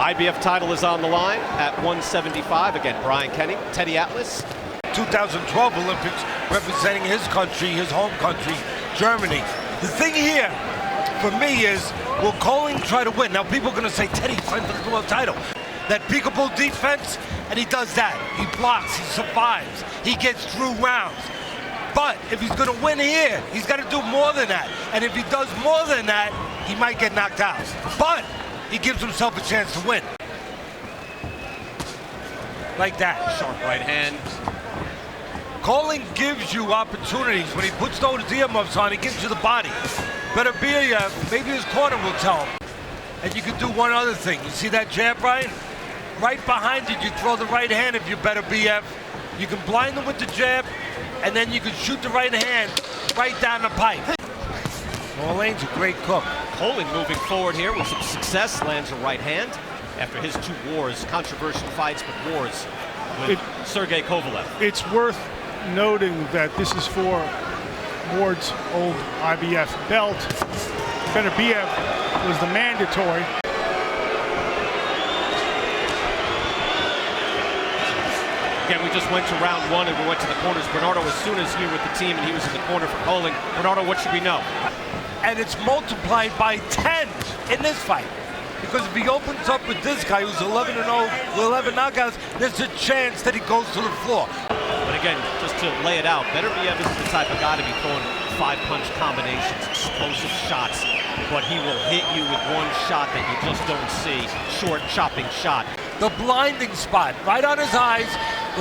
IBF title is on the line at 175. Again, Brian Kenny, Teddy Atlas. 2012 Olympics representing his country, his home country, Germany. The thing here for me is, will Colling try to win? Now people are going to say, Teddy's fighting for the world title. That peekaboo defense, and he does that. He blocks, he survives, he gets through rounds. But if he's going to win here, he's got to do more than that. And if he does more than that, he might get knocked out. But he gives himself a chance to win. Like that. Sharp right hand. Colling gives you opportunities. When he puts those earmuffs on, he gives you the body. Beterbiev, maybe his corner will tell him. And you can do one other thing. You see that jab, Brian? Right behind you, you throw the right hand if you're Beterbiev. You can blind him with the jab, and then you can shoot the right hand right down the pipe. Morlane's a great cook. Colling moving forward here with some success, lands a right hand after his two wars, controversial fights, but wars with Sergey Kovalev. It's worth noting that this is for Ward's old IBF belt. Beterbiev was the mandatory. Again, we just went to round one and we went to the corners. Bernardo was soon as here with the team and he was in the corner for Colling. Bernardo, what should we know? And it's multiplied by 10 in this fight. Because if he opens up with this guy who's 11-0 with 11 knockouts, there's a chance that he goes to the floor. But again, just to lay it out, Beterbiev isn't the type of guy to be throwing 5-punch combinations, explosive shots, but he will hit you with one shot that you just don't see, short chopping shot. The blinding spot, right on his eyes,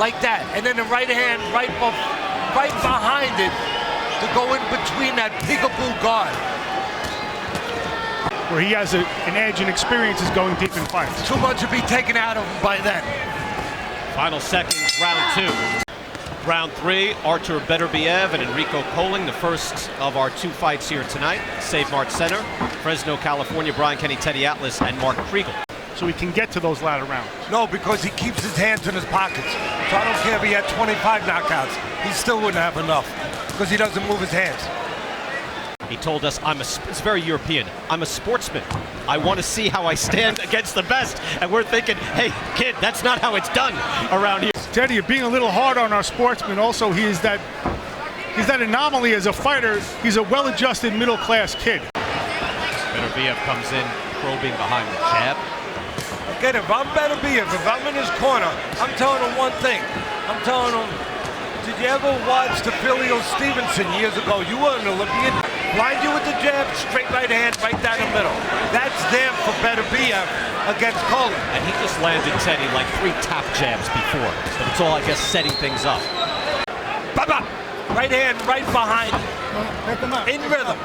like that, and then the right hand right behind it to go in between that peekaboo guard. Where he has an edge and experience is going deep in fights. Too much to be taken out of him by then. Final seconds, round two. Round three, Artur Beterbiev and Enrico Colling, the first of our two fights here tonight. Save Mart Center, Fresno, California. Brian Kenny, Teddy Atlas, and Mark Kriegel. So he can get to those latter rounds. No, because he keeps his hands in his pockets. So I don't care if he had 25 knockouts. He still wouldn't have enough because he doesn't move his hands. He told us, it's very European, I'm a sportsman. I want to see how I stand against the best. And we're thinking, hey, kid, that's not how it's done around here. Teddy, you're being a little hard on our sportsman. Also, he's that anomaly as a fighter. He's a well-adjusted middle-class kid. Beterbiev comes in, probing behind the jab. Again, if I'm Beterbiev, if I'm in his corner, I'm telling him one thing. I'm telling him, did you ever watch the Philio Stevenson years ago? You were an Olympian. Blind you with the jab, straight right hand, right down the middle. That's there for Beterbiev against Colling. And he just landed Teddy like 3 tap jabs before. But it's all, I guess, setting things up. Bop. Right hand, right behind. In rhythm.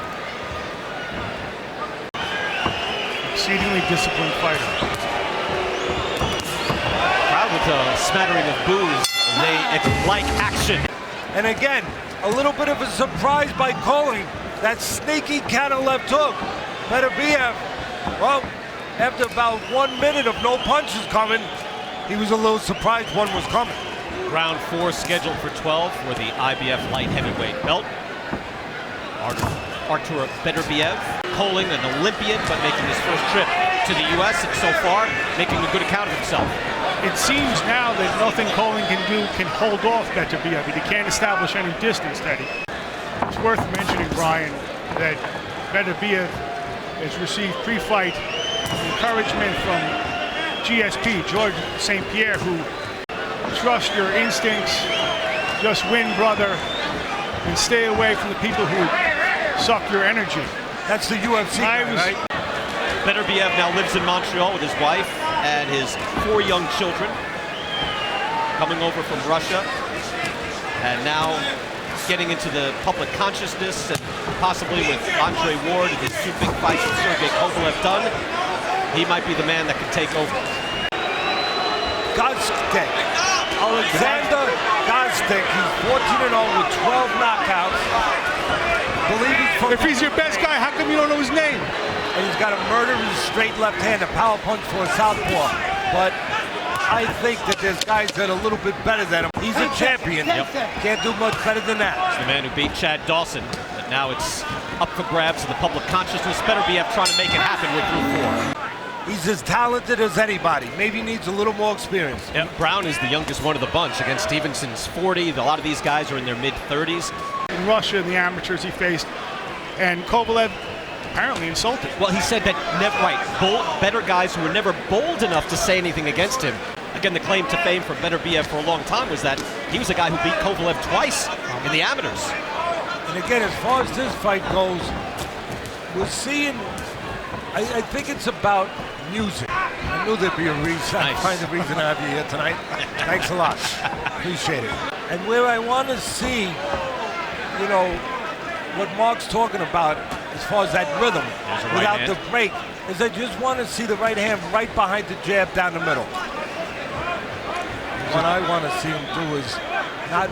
Exceedingly disciplined fighter. Crowd with a smattering of boos. They like action. And again, a little bit of a surprise by Colling. That sneaky counter left hook. Beterbiev, well, after about 1 minute of no punches coming, he was a little surprised one was coming. Round 4 scheduled for 12 for the IBF light heavyweight belt. Artur Beterbiev, Colling, an Olympian, but making his first trip to the U.S. and so far making a good account of himself. It seems now that nothing Colling can do can hold off Beterbiev. He can't establish any distance, Teddy. It's worth mentioning, Brian, that Beterbiev has received pre-fight encouragement from GSP, George St. Pierre, who trust your instincts, just win, brother, and stay away from the people who suck your energy. That's the UFC guy, right? Beterbiev now lives in Montreal with his wife and his 4 young children, coming over from Russia, and now getting into the public consciousness, and possibly with Andre Ward and his 2 big fights with Sergey Kovalev done, he might be the man that can take over. Godsdick. Alexander Godsdick, he's 14-0 with 12 knockouts. If he's your best guy, how come you don't know his name? And he's got a murderous straight left hand, a power punch for a southpaw. But I think that there's guys that are a little bit better than him. He's a champion. Can't do much better than that. He's the man who beat Chad Dawson. But now it's up for grabs in the public consciousness. Beterbiev trying to make it happen with Rule 4. He's as talented as anybody. Maybe he needs a little more experience. Yeah, Brown is the youngest one of the bunch. Against Stevenson's 40. A lot of these guys are in their mid-30s. In Russia, in the amateurs he faced, and Kovalev apparently insulted. Well, he said that better guys who were never bold enough to say anything against him. Again, the claim to fame for Beterbiev for a long time was that he was a guy who beat Kovalev twice in the amateurs. And again, as far as this fight goes, we're seeing, I think it's about music. I knew there'd be a reason. Nice. I find a reason to have you here tonight. Thanks a lot. Appreciate it. And where I want to see, you know, what Mark's talking about as far as that rhythm without the break, is I just want to see the right hand right behind the jab down the middle. What I want to see him do is not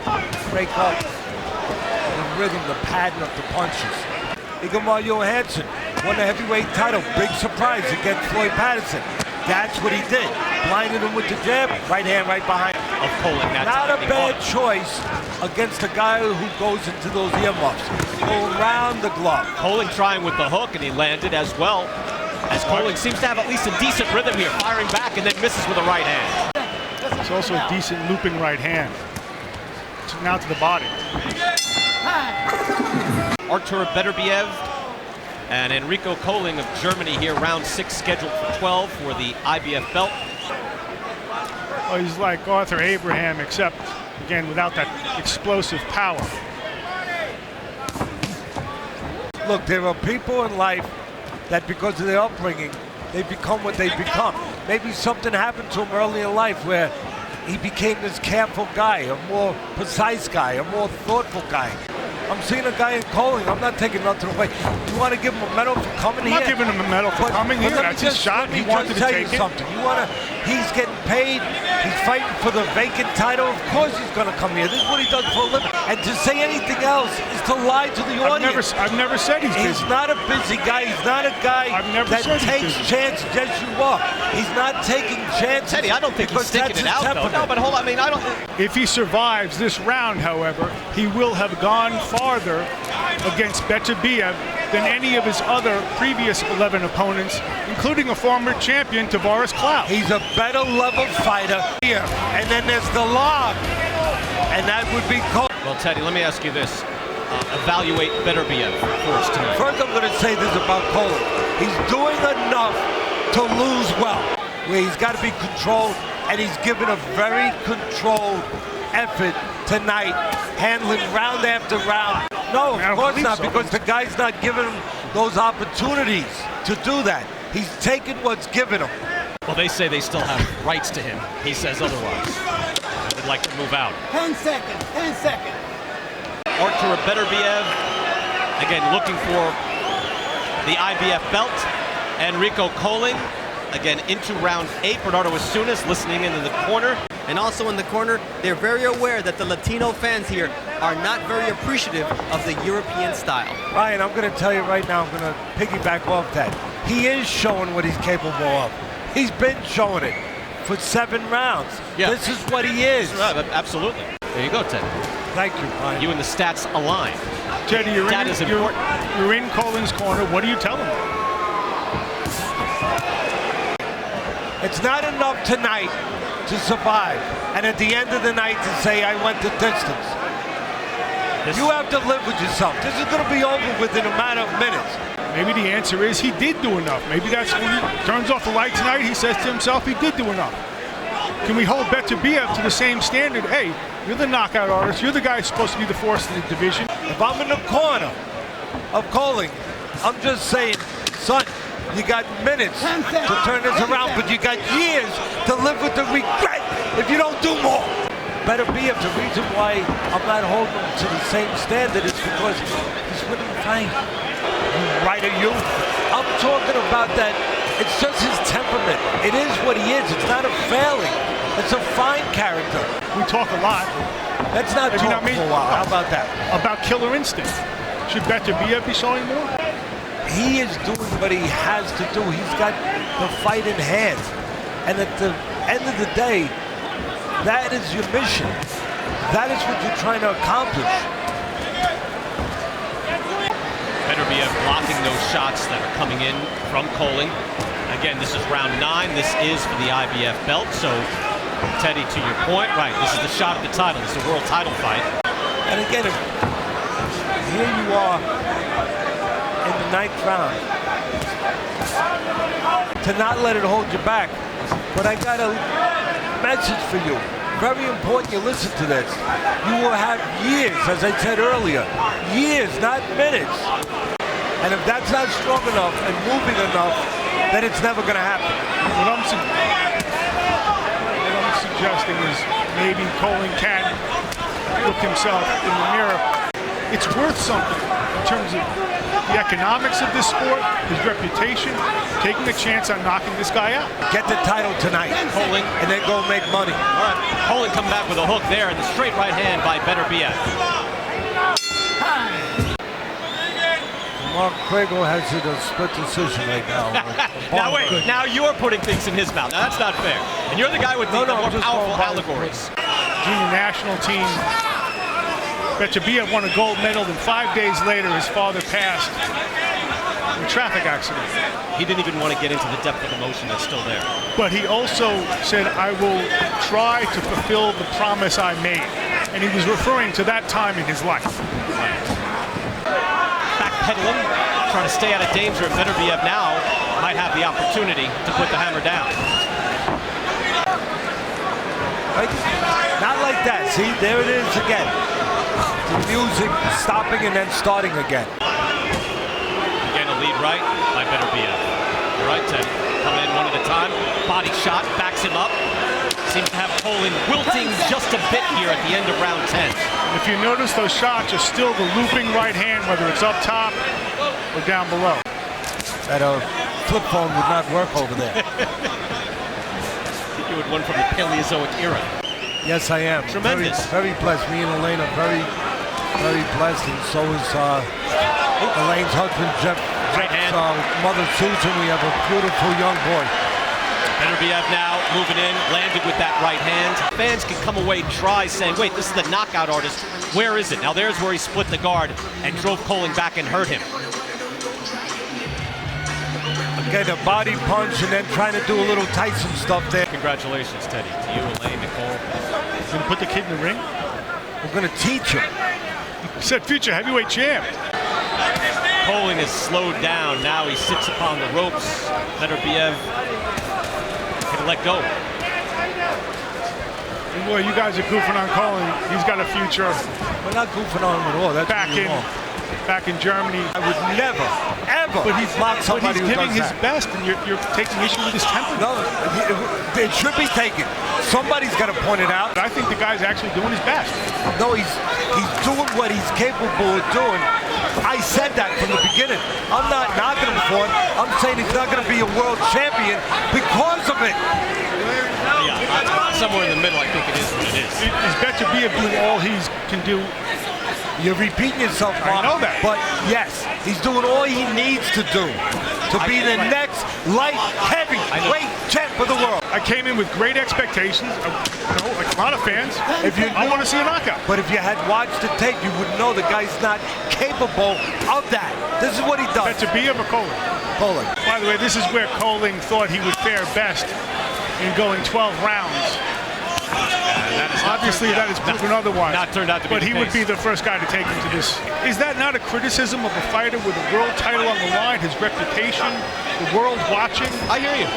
break up the rhythm, the pattern of the punches. Igor Johansson won the heavyweight title. Big surprise against Floyd Patterson. That's what he did. Blinded him with the jab, right hand right behind him. Of Colin, Not a bad choice against a guy who goes into those earmuffs. Go around the glove. Colin trying with the hook, and he landed as well. As Colin seems to have at least a decent rhythm here, firing back and then misses with a right hand. It's also a decent looping right hand. Now to the body. Artur Beterbiev and Enrico Colling of Germany here, round 6 scheduled for 12 for the IBF belt. Well, he's like Arthur Abraham, except, again, without that explosive power. Look, there are people in life that because of their upbringing, they become what they become. Maybe something happened to him early in life where he became this careful guy, a more precise guy, a more thoughtful guy. I'm seeing a guy in Colling. I'm not taking nothing away. You want to give him a medal for coming here? I'm not giving him a medal for coming here. That's his shot. He wanted to take it. Something. He's getting paid. He's fighting for the vacant title. Of course he's going to come here. This is what he does for a living. And to say anything else is to lie to the audience. I've never said he's busy. He's not a busy guy. He's not a guy that takes chances. Yes, you are. He's not taking chances. Teddy, I don't think he's sticking it out, though. No, but hold on. I mean, I don't... If he survives this round, however, he will have gone farther against Beterbiev than any of his other previous 11 opponents, including a former champion, Tavares Clout. He's a better level fighter here. And then there's the log. And that would be Cole. Well, Teddy, let me ask you this. Evaluate Beterbiev for us tonight. First, I'm going to say this about Cole. He's doing enough to lose well, where he's got to be controlled, and he's given a very controlled effort tonight, handling round after round. No, of course not, because the guy's not giving him those opportunities to do that. He's taking what's given him. Well, they say they still have rights to him. He says otherwise. They would like to move out. 10 seconds, 10 seconds. Artur Beterbiev, again, looking for the IBF belt. Enrico Colling, again, into round 8. Bernardo Asunas listening in the corner. And also in the corner, they're very aware that the Latino fans here are not very appreciative of the European style. Ryan, I'm going to tell you right now, I'm going to piggyback off that. He is showing what he's capable of. He's been showing it for 7 rounds. Yeah. This is what he is. Absolutely. There you go, Ted. Thank you, Ryan. You and the stats align. Teddy, you're in Collins' corner. What do you tell him? It's not enough tonight to survive, and at the end of the night to say, I went the distance. You have to live with yourself. This is going to be over within a matter of minutes. Maybe the answer is he did do enough. Maybe that's when he turns off the light tonight, he says to himself he did do enough. Can we hold Beterbiev to the same standard? Hey, you're the knockout artist. You're the guy who's supposed to be the force in the division. If I'm in the corner of Colling, I'm just saying, son, you got minutes to turn this around, but you got years to live with the regret if you don't do more. Beterbiev, the reason why I'm not holding him to the same standard is because he's winning the fight. Right or you? I'm talking about that. It's just his temperament. It is what he is. It's not a failing. It's a fine character. We talk a lot. That's not talking for a while. How about that? About killer instinct. Should Beterbiev be showing more? He is doing what he has to do. He's got the fight in hand. And at the end of the day, that is your mission. That is what you're trying to accomplish. Beterbiev blocking those shots that are coming in from Colling. Again, this is round 9. This is for the IBF belt. So, Teddy, to your point, right, this is the shot at the title. This is a world title fight. And again, here you are in the 9th round. To not let it hold you back. But I got a message for you. Very important you listen to this. You will have years, as I said earlier, years, not minutes. And if that's not strong enough and moving enough, then it's never going to happen. What I'm suggesting is maybe Colin can look himself in the mirror. It's worth something in terms of the economics of this sport, his reputation, taking a chance on knocking this guy out. Get the title tonight, Colin, and then go make money. All right, Colin coming back with a hook there, and the straight right hand by Beterbiev. Mark Quagle has it a split decision right now. Now wait, now you're putting things in his mouth. Now that's not fair. And you're the guy with the more powerful allegories. Junior national team. Beterbiev won a gold medal, then 5 days later his father passed in a traffic accident. He didn't even want to get into the depth of emotion that's still there. But he also said, I will try to fulfill the promise I made. And he was referring to that time in his life. Backpedaling, trying to stay out of danger. Beterbiev now might have the opportunity to put the hammer down. Right? Not like that. See, there it is again. The music stopping and then starting again. Again, a lead right by Beterbiev. You're right, Teddy. Coming in one at a time. Body shot, backs him up. Seems to have Colin wilting just a bit here at the end of round 10. If you notice, those shots are still the looping right hand, whether it's up top or down below. That flip phone would not work over there. You had one from the Paleozoic era. Yes, I am. Tremendous. Very blessed. Me and Elaine are very blessed, and so is Elaine's husband, Jeff's mother, Susan. We have a beautiful young boy. Beterbiev now moving in, landed with that right hand. Fans can come away dry saying, wait, this is the knockout artist. Where is it? Now there's where he split the guard and drove Colin back and hurt him. Again, a body punch and then trying to do a little Tyson stuff there. Congratulations, Teddy, to you, Elaine, Nicole. Gonna put the kid in the ring? We're going to teach him. He said future heavyweight champ. Colin is slowed down. Now he sits upon the ropes. Beterbiev can let go. Boy, you guys are goofing on Colin. He's got a future. We're not goofing on him at all. That's back in Germany. I would never, ever block somebody but he's who giving does his that. best, and you're taking issue with his temper. No, it should be taken. Somebody's got to point it out. I think the guy's actually doing his best. No, he's doing what he's capable of doing. I said that from the beginning. I'm not knocking him for it. I'm saying he's not going to be a world champion because of it. Yeah, somewhere in the middle, I think it is what it is. Is Beterbiev doing all he can do? You're repeating yourself, Mark. I know that. But yes, he's doing all he needs to do to be the next light heavyweight champ of the world. I came in with great expectations, like a lot of fans. I want to see a knockout. But if you had watched the tape, you would know the guy's not capable of that. This is what he does. Beterbiev or Colin? Colin. By the way, this is where Colin thought he would fare best in going 12 rounds. Obviously, that has proven otherwise. Not turned out to be But he would be the first guy to take him to this. Is that not a criticism of a fighter with a world title on the line, his reputation, the world watching? I hear you.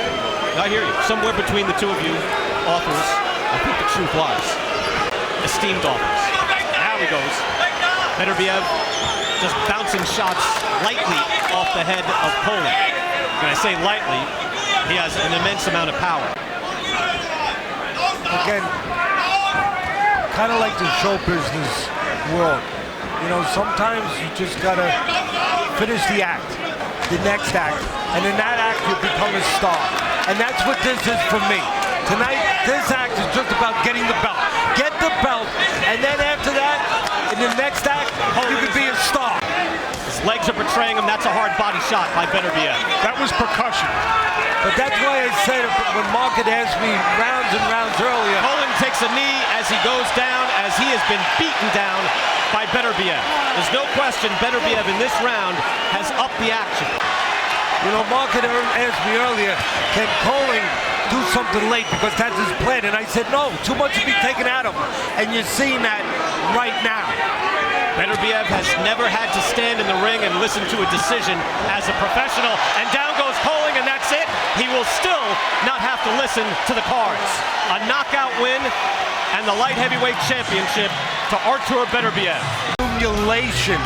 I hear you. Somewhere between the two of you authors, I think the truth lies. Esteemed authors. Now he goes. Beterbiev just bouncing shots lightly off the head of Colin. When I say lightly, he has an immense amount of power. Again, kind of like the show business world. You know, sometimes you just gotta finish the act, the next act, and in that act you become a star. And that's what this is for me. Tonight, this act is just about getting the belt. Get the belt, and then after that, in the next act, you could be a star. His legs are betraying him. That's a hard body shot by Beterbiev. That was percussion. But that's why I said when Mark had asked me rounds and rounds earlier. Colin takes a knee as he goes down, as he has been beaten down by Beterbiev. There's no question Beterbiev in this round has upped the action. You know, Mark had asked me earlier, can Colling do something late because that's his plan? And I said, no, too much to be taken out of him. And you're seeing that right now. Beterbiev has never had to stand in the ring and listen to a decision as a professional. And down goes Colling, and that's it. He will still not have to listen to the cards. A knockout win and the light heavyweight championship to Artur Beterbiev. Accumulation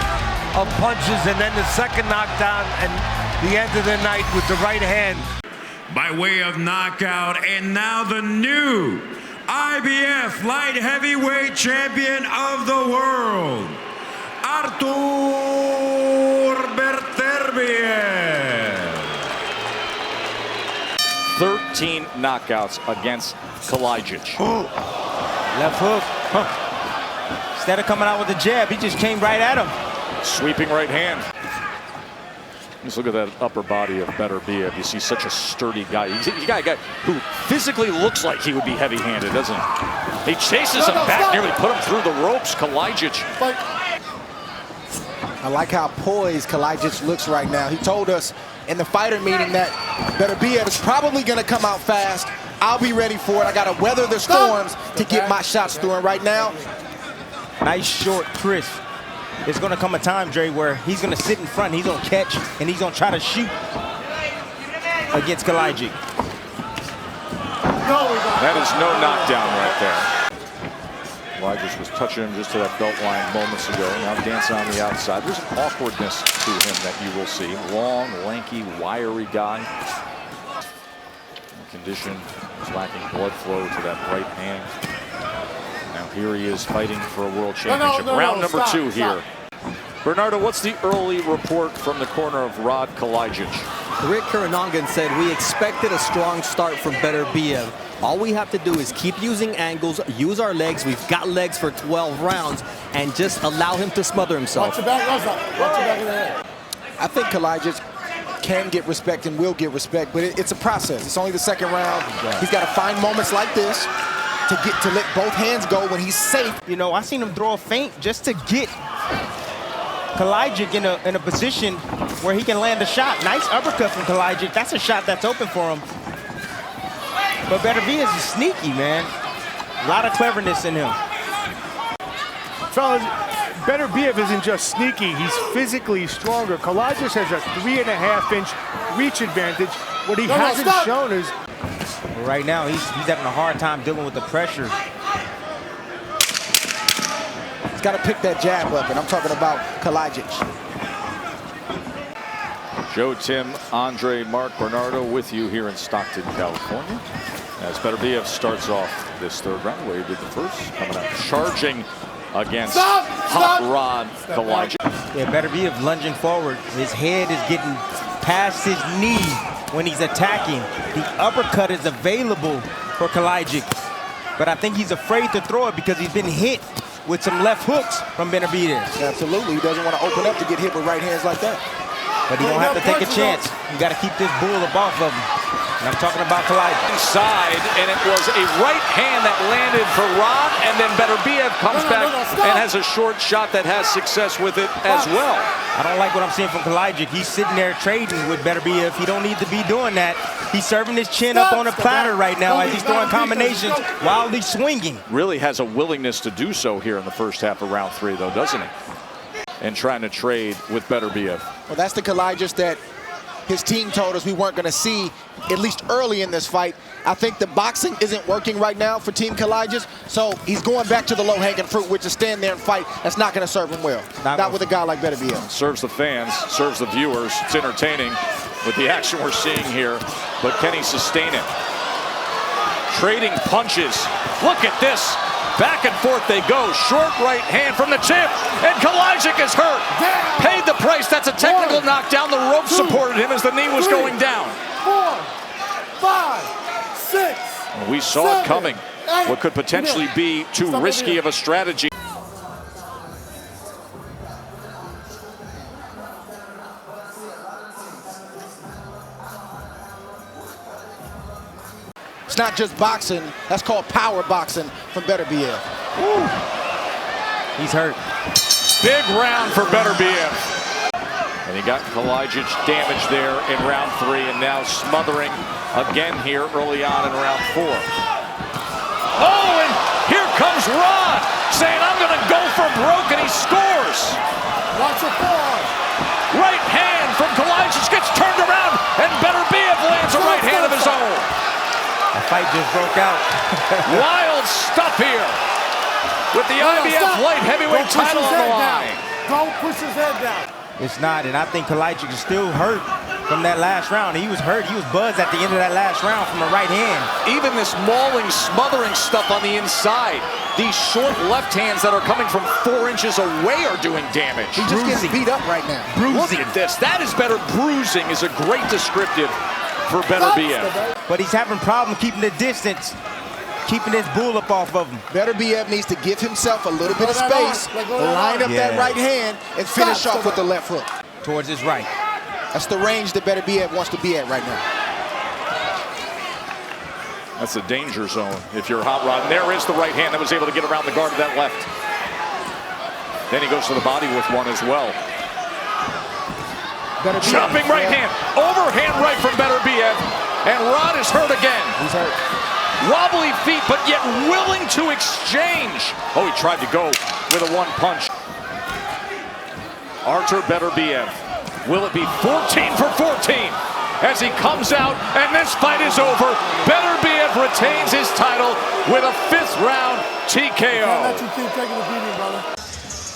of punches, and then the second knockdown and the end of the night with the right hand. By way of knockout, and now the new IBF light heavyweight champion of the world, Artur Beterbiev. 13 knockouts against Kalajdzic. Left hook. Instead of coming out with a jab, he just came right at him. Sweeping right hand. Just look at that upper body of Beterbiev. You see such a sturdy guy. He's a guy who physically looks like he would be heavy-handed, doesn't he? He chases him back, nearly put him through the ropes. Kalajdzic. I like how poised Kalajdzic looks right now. He told us in the fighter meeting that Beterbiev is probably going to come out fast. I'll be ready for it. I got to weather the storms to get my shots through. And right now, Nice, short, crisp. There's going to come a time, Dre, where he's going to sit in front, he's going to catch, and he's going to try to shoot against Kalajdzic. That is no knockdown right there. Kalajdzic was touching him just to that belt line moments ago. Now dancing on the outside. There's an awkwardness to him that you will see. Long, lanky, wiry guy. Condition is lacking blood flow to that right hand. Now here he is fighting for a world championship. Round number two here. Bernardo, what's the early report from the corner of Rod Kalajdzic? Rick Kuranongan said we expected a strong start from Beterbiev. All we have to do is keep using angles, use our legs. We've got legs for 12 rounds, and just allow him to smother himself. watch your back of the head. I think Kalajdzic can get respect and will get respect, but it's a process. It's only the second round. He's got to find moments like this to let both hands go when he's safe. You know, I seen him throw a feint just to get Kalajdzic in a position where he can land a shot. Nice uppercut from Kalajdzic. That's a shot that's open for him. But Beterbiev is sneaky, man. A lot of cleverness in him. Fellas, Beterbiev isn't just sneaky, he's physically stronger. Kalajdzic has a 3.5-inch reach advantage. What he hasn't shown is... Right now, he's having a hard time dealing with the pressure. He's got to pick that jab up, and I'm talking about Kalajdzic. Joe, Tim, Andre, Mark, Bernardo with you here in Stockton, California. As Beterbiev starts off this third round, where he did the first, coming out charging against Hot Rod Kalajdzic. Yeah, Beterbiev lunging forward. His head is getting past his knee when he's attacking. The uppercut is available for Kalajdzic, but I think he's afraid to throw it because he's been hit with some left hooks from Beterbiev. Absolutely, he doesn't want to open up to get hit with right hands like that. But he don't have to take a chance. You got to keep this bull up off of him. And I'm talking about Kalajdzic. Inside, and it was a right hand that landed for Rod, and then Beterbiev comes back and has a short shot that has success with it as well. I don't like what I'm seeing from Kalajdzic. He's sitting there trading with Beterbiev. He don't need to be doing that. He's serving his chin up on a platter right now as he's throwing combinations while he's swinging. Really has a willingness to do so here in the first half of round three, though, doesn't he? And trying to trade with Beterbiev. Well, that's the Kalajdzic that his team told us we weren't going to see, at least early in this fight. I think the boxing isn't working right now for Team Kalajdzic, so he's going back to the low-hanging fruit, which is stand there and fight. That's not going to serve him well. Not with a guy like Beterbiev. Serves the fans, serves the viewers. It's entertaining with the action we're seeing here, but can he sustain it? Trading punches. Look at this. Back and forth they go. Short right hand from the tip, and Kalajdzic is hurt. Paid the price. That's a technical knockdown. The rope supported him as the knee was going down. 4, 5, 6. We saw it coming. What could potentially be too risky of a strategy. It's not just boxing. That's called power boxing from Beterbiev. He's hurt. Big round for Beterbiev. And And he got Kalajdzic damaged there in round 3, and now smothering again here early on in round 4. Oh, and here comes Rod saying, I'm going to go for broke, and he scores. Watch your form. Right hand from Kalajdzic gets turned around, and Beterbiev lands a right hand of his own. The fight just broke out. Wild stuff here with the IBF light heavyweight title on the line. Don't push his head down. It's not, and I think Kalajdzic is still hurt from that last round. He was hurt. He was buzzed at the end of that last round from the right hand. Even this mauling, smothering stuff on the inside. These short left hands that are coming from 4 inches away are doing damage. He just gets beat up right now. Look at this. That is better. Bruising is a great descriptive for Beterbiev. But he's having problems keeping the distance, keeping his bull up off of him. Beterbiev needs to give himself a little bit of space, line up that right hand, and finish off with the left hook. Towards his right. That's the range that Beterbiev wants to be at right now. That's a danger zone if you're Hot Rod. And there is the right hand that was able to get around the guard of that left. Then he goes to the body with one as well. Chopping right hand, overhand right from Beterbiev, and Rod is hurt again. He's hurt. Wobbly feet, but yet willing to exchange. Oh, he tried to go with a 1 punch. Artur Beterbiev. Will it be 14 for 14 as he comes out, and this fight is over? Beterbiev retains his title with a 5th round TKO. Can't let you keep taking the beating, brother.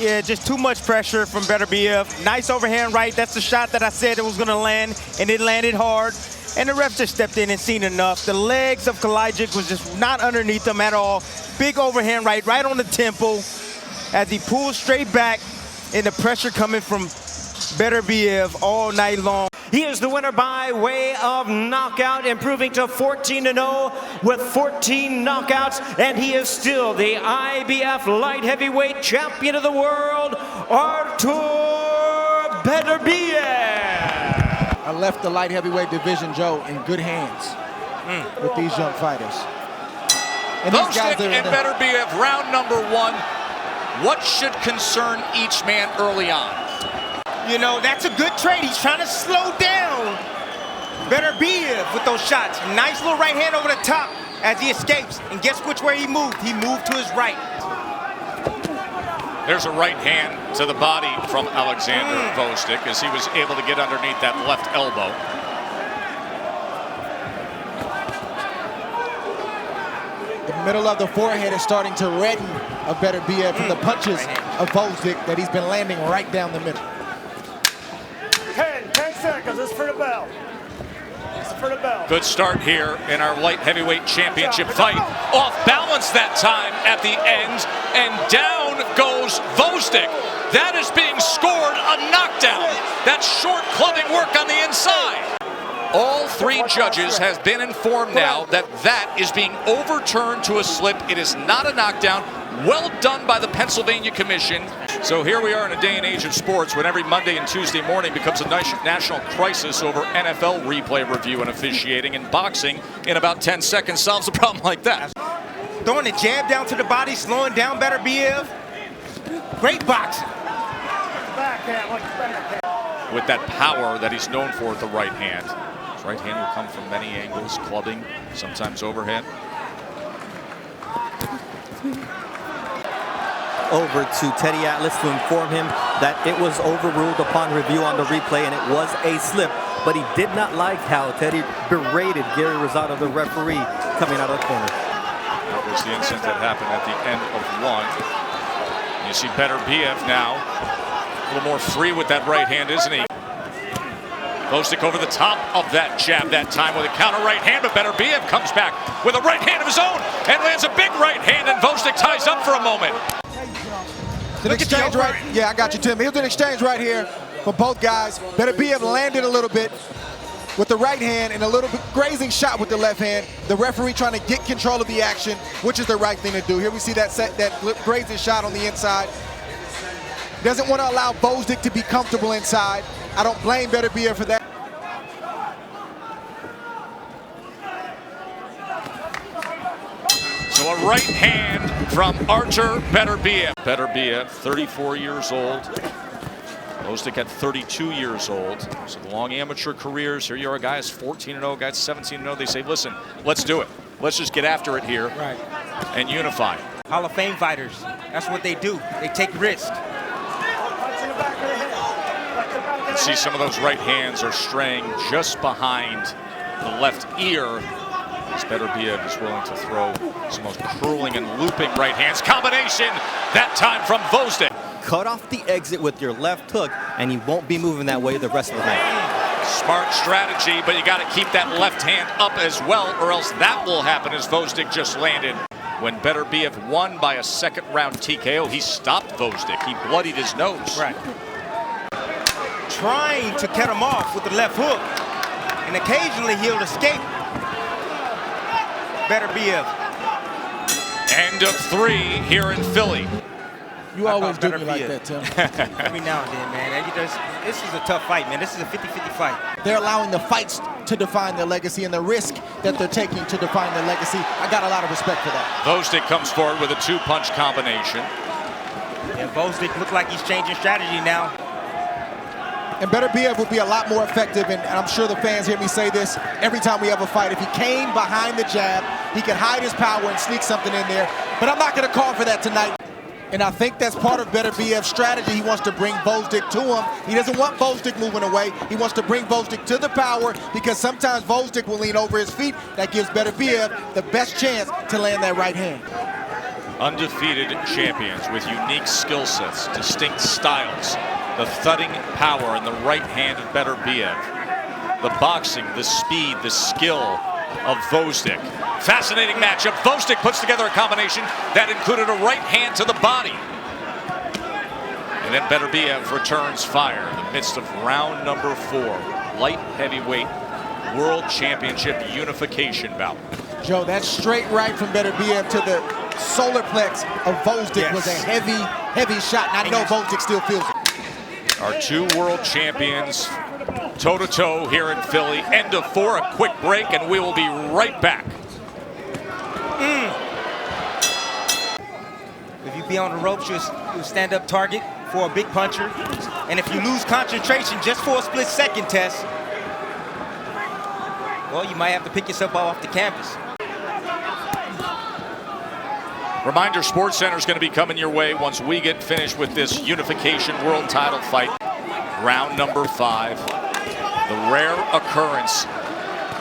Yeah, just too much pressure from Beterbiev. Nice overhand right. That's the shot that I said it was going to land, and it landed hard. And the ref just stepped in and seen enough. The legs of Kalajdzic was just not underneath him at all. Big overhand right on the temple as he pulls straight back, and the pressure coming from Beterbiev all night long. He is the winner by way of knockout, improving to 14-0 with 14 knockouts, and he is still the IBF light heavyweight champion of the world, Artur Beterbiev. I left the light heavyweight division, Joe, in good hands with these young fighters. And these guys Bostick and Beterbiev, round number 1. What should concern each man early on? You know, that's a good trade. He's trying to slow down Beterbiev with those shots. Nice little right hand over the top as he escapes. And guess which way he moved? He moved to his right. There's a right hand to the body from Alexander Bostick as he was able to get underneath that left elbow. The middle of the forehead is starting to redden a Beterbiev from the punches of Bostick that he's been landing right down the middle. 10 seconds. It's for the bell. It's for the bell. Good start here in our light heavyweight championship fight. Off balance that time at the end, and down goes Bostick. That is being scored a knockdown. That's short clubbing work on the inside. All 3 judges have been informed now that that is being overturned to a slip. It is not a knockdown. Well done by the Pennsylvania Commission. So here we are in a day and age of sports when every Monday and Tuesday morning becomes a national crisis over NFL replay review and officiating, and boxing in about 10 seconds solves a problem like that. Throwing the jab down to the body, slowing down Beterbiev. Great boxing. With that power that he's known for with the right hand. His right hand will come from many angles, clubbing, sometimes overhand. Over to Teddy Atlas to inform him that it was overruled upon review on the replay and it was a slip, but he did not like how Teddy berated Gary Rosado, the referee, coming out of the corner. That was the incident that happened at the end of 1. You see Beterbiev now a little more free with that right hand, isn't he? Bostick over the top of that jab that time with a counter right hand, but Beterbiev comes back with a right hand of his own and lands a big right hand, and Bostick ties up for a moment. An exchange right. Yeah, I got you, Tim. Here's an exchange right here for both guys. Beterbiev landed a little bit with the right hand and a little bit grazing shot with the left hand. The referee trying to get control of the action, which is the right thing to do. Here we see that grazing shot on the inside. Doesn't want to allow Bostick to be comfortable inside. I don't blame Beterbiev for that. So a right hand from Artur Beterbiev. Beterbiev, 34 years old. Gvozdyk at 32 years old. So long amateur careers. Here you are, guys 14-0, guys 17-0. They say, listen, let's do it. Let's just get after it here and unify. Hall of Fame fighters, that's what they do. They take risks. You can see some of those right hands are straying just behind the left ear. As Beterbiev is willing to throw some most curling and looping right hands. Combination, that time from Gvozdyk. Cut off the exit with your left hook, and you won't be moving that way the rest of the night. Smart strategy, but you got to keep that left hand up as well, or else that will happen as Gvozdyk just landed. When Beterbiev won by a second-round TKO, he stopped Gvozdyk. He bloodied his nose. Right. Trying to cut him off with the left hook, and occasionally he'll escape. Beterbiev. End of 3 here in Philly. You always do me like that, Tim. Every now and then, man. This is a tough fight, man. This is a 50-50 fight. They're allowing the fights to define their legacy and the risk that they're taking to define their legacy. I got a lot of respect for that. Gvozdyk comes forward with a 2-punch combination. And Gvozdyk look like he's changing strategy now. And Beterbiev will be a lot more effective, and I'm sure the fans hear me say this every time we have a fight. If he came behind the jab, he could hide his power and sneak something in there. But I'm not going to call for that tonight. And I think that's part of Beterbiev's strategy. He wants to bring Gvozdyk to him. He doesn't want Gvozdyk moving away. He wants to bring Gvozdyk to the power because sometimes Gvozdyk will lean over his feet. That gives Beterbiev the best chance to land that right hand. Undefeated champions with unique skill sets, distinct styles, the thudding power in the right hand of Beterbiev, the boxing, the speed, the skill of Gvozdyk. Fascinating matchup. Gvozdyk puts together a combination that included a right hand to the body. And then Beterbiev returns fire in the midst of round number 4. Light heavyweight world championship unification bout. Joe, that straight right from Beterbiev to the solar plex of Gvozdyk was a heavy, heavy shot. And I know Gvozdyk still feels it. Our 2 world champions toe-to-toe here in Philly. End of 4, a quick break, and we will be right back. If you be on the ropes, you'll stand up target for a big puncher. And if you lose concentration just for a split second test, well, you might have to pick yourself off the canvas. Reminder, Sports Center is going to be coming your way once we get finished with this unification world title fight. Round number 5. The rare occurrence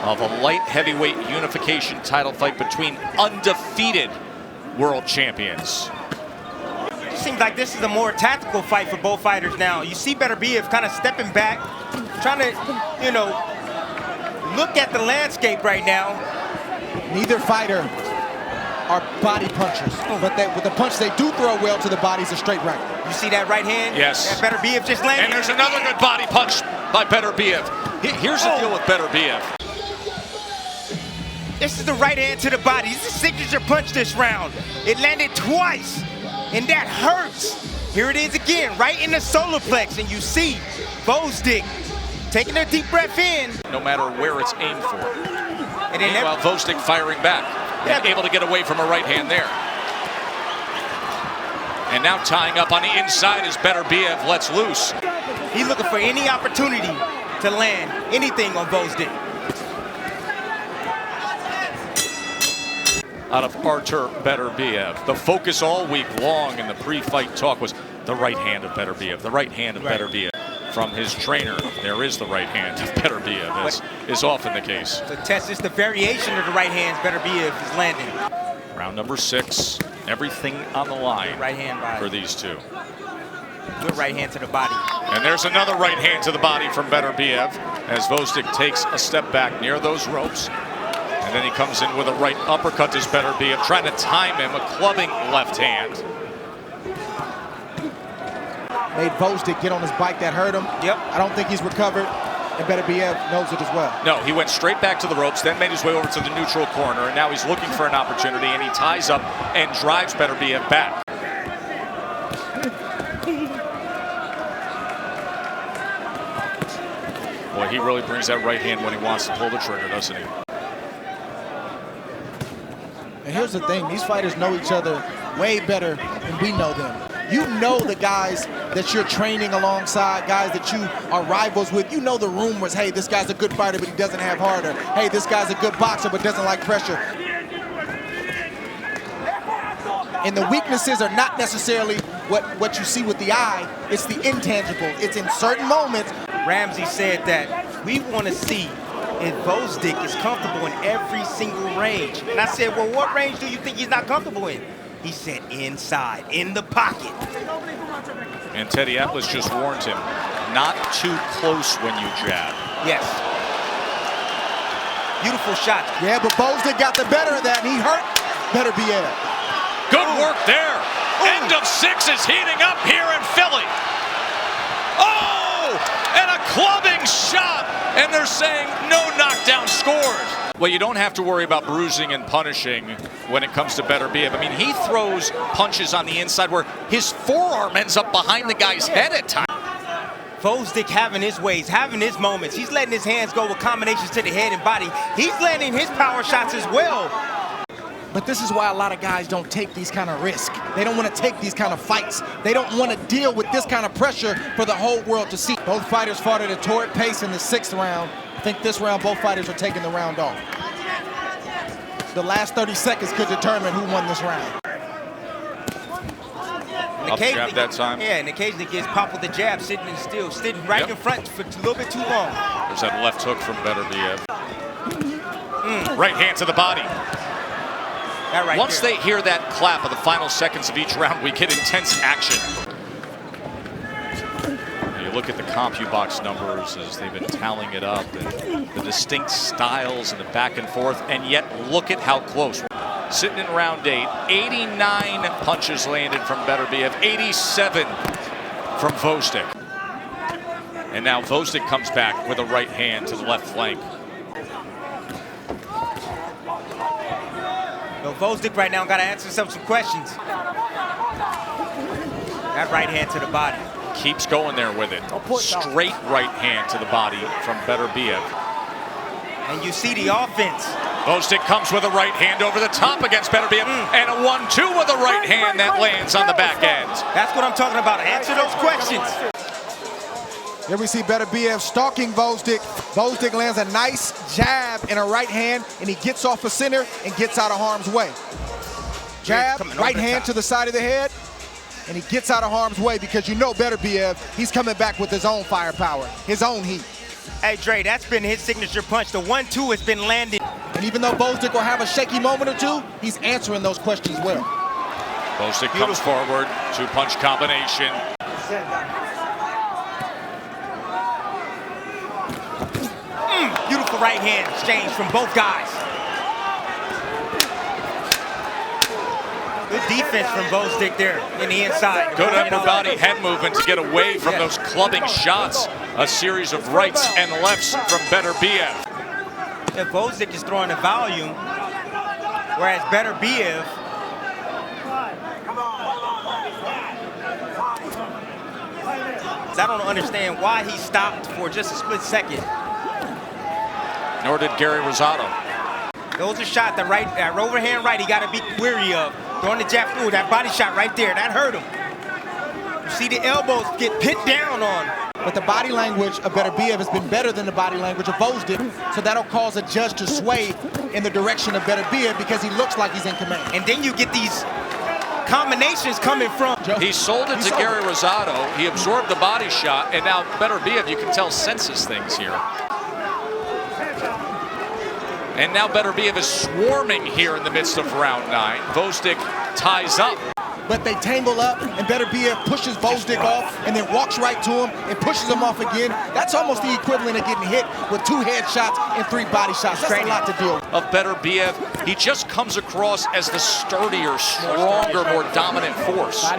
of a light heavyweight unification title fight between undefeated world champions. It seems like this is a more tactical fight for both fighters now. You see Beterbiev kind of stepping back, trying to, look at the landscape right now. Neither fighter are body punchers, but with the punch they do throw well to the body is a straight right. You see that right hand? Yes. That Beterbiev just landed. And there's another good body punch by Beterbiev. Here's the deal with Beterbiev. This is the right hand to the body. This is a signature punch this round. It landed twice, and that hurts. Here it is again, right in the solar plex, and you see Gvozdyk taking a deep breath in. No matter where it's aimed for. And then while Gvozdyk firing back, and able to get away from a right hand there. And now tying up on the inside as Beterbiev lets loose. He's looking for any opportunity to land anything on Gvozdyk. Out of Artur Beterbiev. The focus all week long in the pre-fight talk was the right hand of Beterbiev, the right hand of Beterbiev. From his trainer, there is the right hand of Beterbiev, as is often the case. The test is the variation of the right hands Beterbiev is landing. Round number 6, everything on the line right hand for these 2. Good right hand to the body. And there's another right hand to the body from Beterbiev as Gvozdyk takes a step back near those ropes. And then he comes in with a right uppercut to Beterbiev, trying to time him, a clubbing left hand. Made Gvozdyk get on his bike, that hurt him. Yep. I don't think he's recovered, and Beterbiev knows it as well. No, he went straight back to the ropes, then made his way over to the neutral corner, and now he's looking for an opportunity, and he ties up and drives Beterbiev back. Boy, he really brings that right hand when he wants to pull the trigger, doesn't he? And here's the thing, these fighters know each other way better than we know them. You know the guys that you're training alongside, guys that you are rivals with. You know the rumors, hey, this guy's a good fighter, but he doesn't have heart, or hey, this guy's a good boxer, but doesn't like pressure. And the weaknesses are not necessarily what you see with the eye, it's the intangible. It's in certain moments. Ramsey said that we want to see if Gvozdyk is comfortable in every single range. And I said, well, what range do you think he's not comfortable in? He said inside, in the pocket. And Teddy Atlas just warned him, not too close when you jab. Yes. Beautiful shot. Yeah, but Gvozdyk got the better of that, and he hurt Beterbiev. Good work there. End of 6 is heating up here in Philly. Oh, and a clubbing shot. And they're saying no knockdown scores. Well, you don't have to worry about bruising and punishing when it comes to Beterbiev. I mean, he throws punches on the inside where his forearm ends up behind the guy's head at times. Gvozdyk having his ways, having his moments. He's letting his hands go with combinations to the head and body. He's landing his power shots as well. But this is why a lot of guys don't take these kind of risks. They don't want to take these kind of fights. They don't want to deal with this kind of pressure for the whole world to see. Both fighters fought at a torrid pace in the 6th round. I think this round, both fighters are taking the round off. The last 30 seconds could determine who won this round. Up jab that time. Yeah, and occasionally gets popped with the jab, sitting still, sitting right in front for a little bit too long. There's that left hook from Beterbiev. Right hand to the body. Right Once there. they hear that clap of the final seconds of each round, we get intense action. You look at the CompuBox numbers as they've been tallying it up, and the distinct styles and the back and forth, and yet look at how close. Sitting in round 8, 89 punches landed from Beterbiev, 87 from Gvozdyk. And now Gvozdyk comes back with a right hand to the left flank. Gvozdyk right now got to answer some questions. That right hand to the body. Keeps going there with it. Straight right hand to the body from Beterbiev. And you see the offense. Gvozdyk comes with a right hand over the top against Beterbiev, and a 1-2 with a right hand that lands on the back end. That's what I'm talking about. Answer those questions. Here we see Beterbiev stalking Gvozdyk. Gvozdyk lands a nice jab in a right hand, and he gets off the center and gets out of harm's way. Jab, right hand to the side of the head, and he gets out of harm's way because you know Beterbiev, he's coming back with his own firepower, his own heat. Hey, Dre, that's been his signature punch. The 1-2 has been landed. And even though Gvozdyk will have a shaky moment or two, he's answering those questions well. Gvozdyk comes forward, 2-punch combination. Beautiful right hand exchange from both guys. Good defense from Gvozdyk there in the inside. Good upper body head movement to get away from those clubbing shots. A series of rights and lefts from Beterbiev. Yeah, Gvozdyk is throwing the volume, whereas Beterbiev I don't understand why he stopped for just a split second. Nor did Gary Rosado. Those are shots that overhand right he got to be weary of. Throwing the jab through, that body shot right there, that hurt him. You see the elbows get pinned down on. But the body language of Beterbiev has been better than the body language of Gvozdyk, so that'll cause a judge to sway in the direction of Beterbiev because he looks like he's in command. And then you get these combinations coming from. He sold it to Gary Rosado. He absorbed the body shot, and now Beterbiev, you can tell, senses things here. And now Beterbiev is swarming here in the midst of round 9. Gvozdyk ties up. But they tangle up, and Beterbiev pushes Gvozdyk off and then walks right to him and pushes him off again. That's almost the equivalent of getting hit with 2 headshots and 3 body shots. That's a lot to deal with. Of Beterbiev, he just comes across as the sturdier, stronger, more dominant force.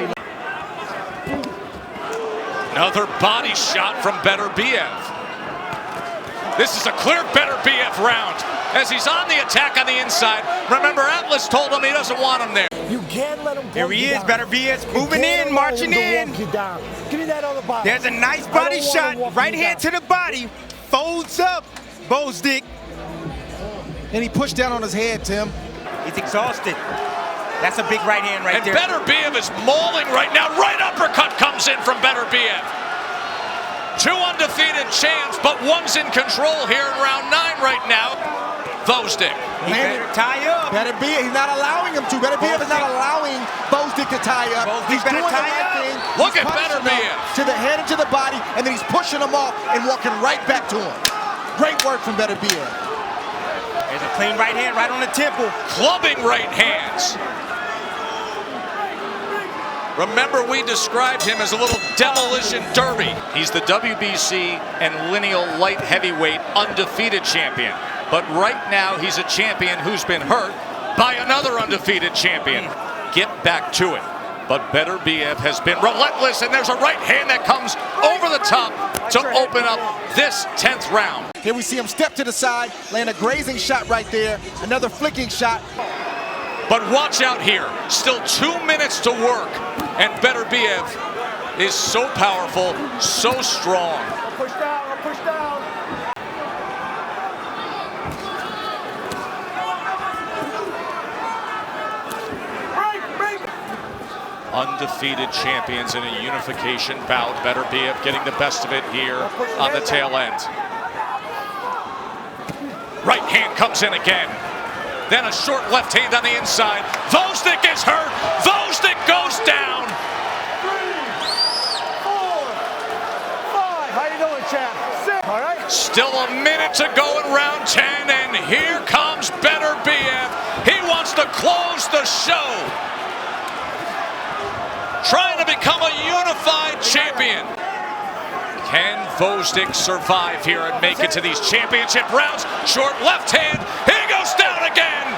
Another body shot from Beterbiev. This is a clear Beterbiev round as he's on the attack on the inside. Remember, Atlas told him he doesn't want him there. You can't let him go. Here he is, Beterbiev's moving in, marching in. Give me that other body. There's a nice body shot, right hand to the body. Folds up, Gvozdyk. And he pushed down on his head, Tim. He's exhausted. That's a big right hand right there. And Beterbiev is mauling right now. Right uppercut comes in from Beterbiev. 2 undefeated champs, but one's in control here in round 9 right now. Vosdick. He better tie up. Beterbiev, he's not allowing him to. Beterbiev is not allowing Vosdick to tie up. He's doing the right thing. Look at He's punching him Beterbiev. to the head and to the body, and then he's pushing him off and walking right back to him. Great work from Beterbiev. There's a clean right hand right on the temple. Clubbing right hands. Remember, we described him as a little demolition derby. He's the WBC and lineal light heavyweight undefeated champion. But right now, he's a champion who's been hurt by another undefeated champion. Get back to it. But Beterbiev has been relentless, and there's a right hand that comes over the top to open up this 10th round. Here we see him step to the side, land a grazing shot right there, another flicking shot. But watch out here. Still 2 minutes to work. And Beterbiev is so powerful, so strong. Push down, push down. Break. Undefeated champions in a unification bout. Beterbiev getting the best of it here on the tail end. Right hand comes in again. Then a short left hand on the inside. Vosdick is hurt. Vosdick goes down. 3, 4, 5. How you doing, champ? 6. All right. Still a minute to go in round 10, and here comes Beterbiev. He wants to close the show. Trying to become a unified champion. Can Vosdick survive here and make it to these championship rounds? Short left hand. He goes down again.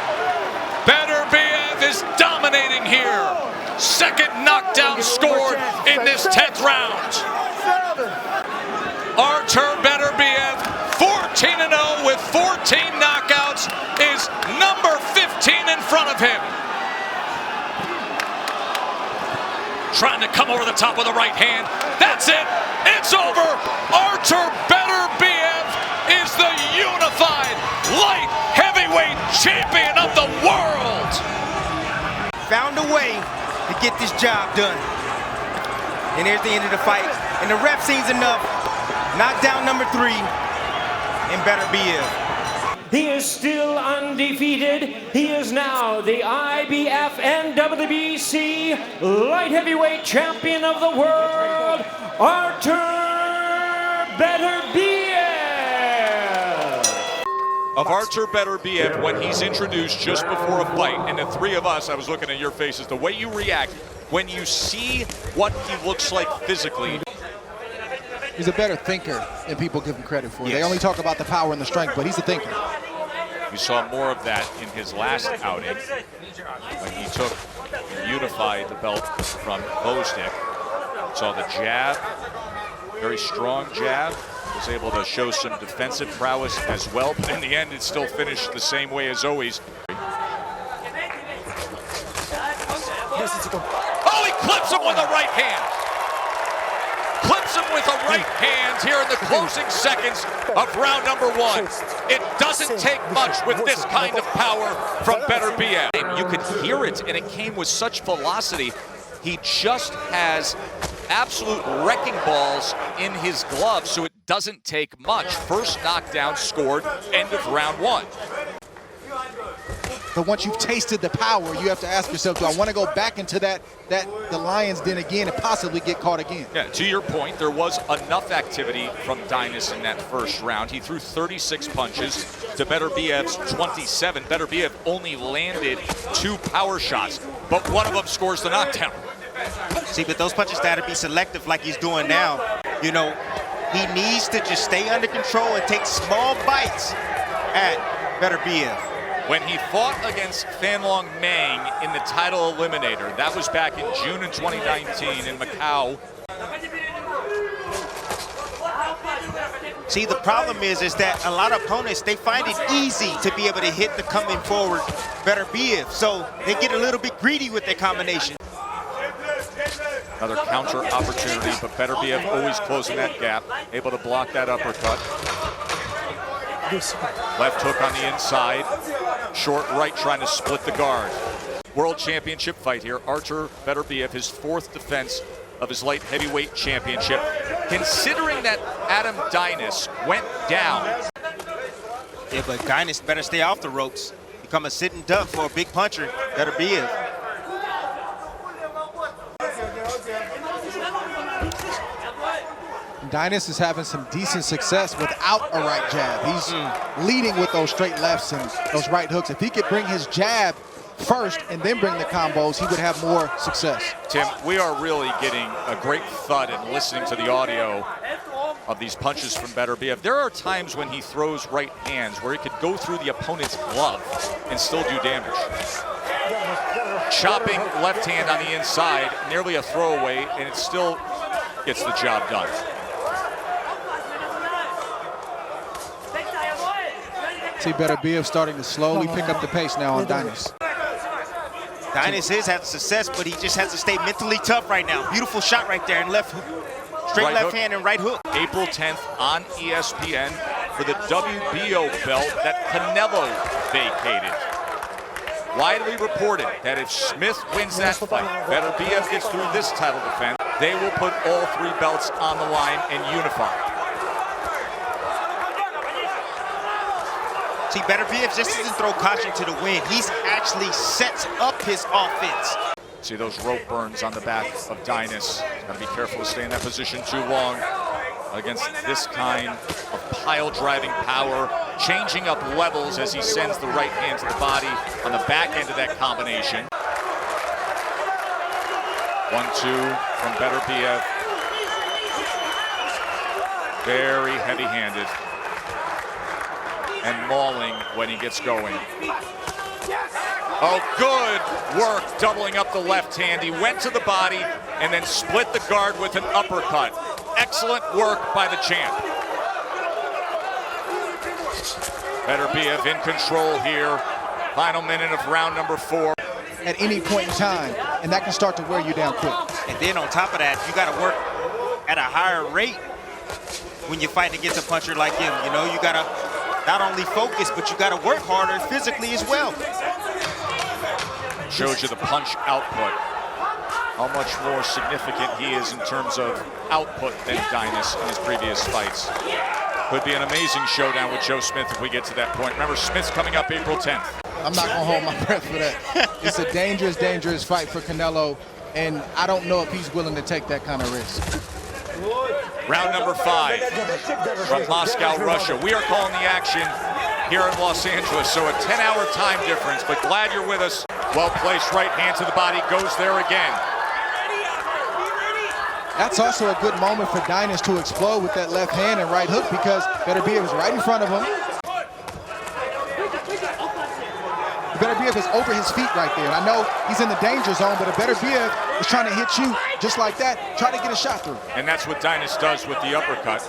Beterbiev is dominating here. Second knockdown scored in this 10th round. 7. Artur Beterbiev, 14-0 with 14 knockouts, is number 15 in front of him. Trying to come over the top with a right hand. That's it. It's over. Artur Beterbiev is the unified light heavyweight champion of the world. Found a way to get this job done. And here's the end of the fight. And the ref sees enough. Knockdown number 3 in Beterbiev. He is still undefeated. He is now the IBF and WBC light heavyweight champion of the world, Artur Beterbiev. Of Artur Beterbiev, when he's introduced just before a fight, and the 3 of us, I was looking at your faces, the way you react when you see what he looks like physically. He's a better thinker than people give him credit for. Yes. They only talk about the power and the strength, but he's a thinker. We saw more of that in his last outing when he took and unified the belt from Vosdick. Saw the jab, very strong jab. Was able to show some defensive prowess as well, but in the end it still finished the same way as always. Oh, he clips him with a right hand. Clips him with a right hand here in the closing seconds of round number 1. It doesn't take much with this kind of power from Beterbiev. You could hear it, and it came with such velocity. He just has absolute wrecking balls in his gloves, so it doesn't take much. First knockdown scored, end of round 1. But once you've tasted the power, you have to ask yourself, do I want to go back into the lion's den again and possibly get caught again? Yeah, to your point, there was enough activity from Dinas in that first round. He threw 36 punches to Beterbiev's 27. Beterbiev only landed 2 power shots, but one of them scores the knockdown. See, but those punches got to be selective like he's doing now. You know, he needs to just stay under control and take small bites at Beterbiev. When he fought against Fanlong Mang in the title eliminator, that was back in June of 2019 in Macau. See, the problem is that a lot of opponents, they find it easy to be able to hit the coming forward Beterbiev, so they get a little bit greedy with their combination. Another counter opportunity, but Beterbiev always closing that gap, able to block that uppercut. Left hook on the inside, short right trying to split the guard. World Championship fight here. Artur Beterbiev, his 4th defense of his light heavyweight championship. Considering that Adam Dynas went down. Yeah, but Dynas better stay off the ropes. Become a sitting duck for a big puncher. Beterbiev. Dynas is having some decent success without a right jab. He's leading with those straight lefts and those right hooks. If he could bring his jab first and then bring the combos, he would have more success. Tim, we are really getting a great thud in listening to the audio of these punches from Beterbiev. There are times when he throws right hands where he could go through the opponent's glove and still do damage. Chopping left hand on the inside, nearly a throwaway, and it still gets the job done. See Beterbiev starting to slowly pick up the pace now on Dynas. Dynas is having success, but he just has to stay mentally tough right now. Beautiful shot right there and left hook. Straight Right left hook. hand and right hook. April 10th on ESPN for the WBO belt that Canelo vacated. Widely reported that if Smith wins that fight, Beterbiev gets through this title defense, they will put all 3 belts on the line and unify. See, Beterbiev just doesn't throw caution to the wind. He's actually sets up his offense. See those rope burns on the back of Dynas. Got to be careful to stay in that position too long against this kind of pile driving power, changing up levels as he sends the right hand to the body on the back end of that combination. 1-2 from Beterbiev. Very heavy-handed and mauling when he gets going. Oh, good work doubling up the left hand. He went to the body and then split the guard with an uppercut. Excellent work by the champ. Beterbiev in control here. Final minute of round number 4. At any point in time, and that can start to wear you down quick. And then on top of that, you got to work at a higher rate when you're fighting against a puncher like him. You know, you got to not only focus, but you got to work harder physically as well. Shows you the punch output. How much more significant he is in terms of output than Dynas in his previous fights. Could be an amazing showdown with Joe Smith if we get to that point. Remember, Smith's coming up April 10th. I'm not gonna hold my breath for that. It's a dangerous, dangerous fight for Canelo, and I don't know if he's willing to take that kind of risk. Round number 5 from Moscow, Russia. We are calling the action here in Los Angeles, so a 10-hour time difference, but glad you're with us. Well-placed right hand to the body, goes there again. That's also a good moment for Dynas to explode with that left hand and right hook because Beterbiev is right in front of him. Beterbiev is over his feet right there. And I know he's in the danger zone, but if Beterbiev is trying to hit you just like that, try to get a shot through. And that's what Dynas does with the uppercut.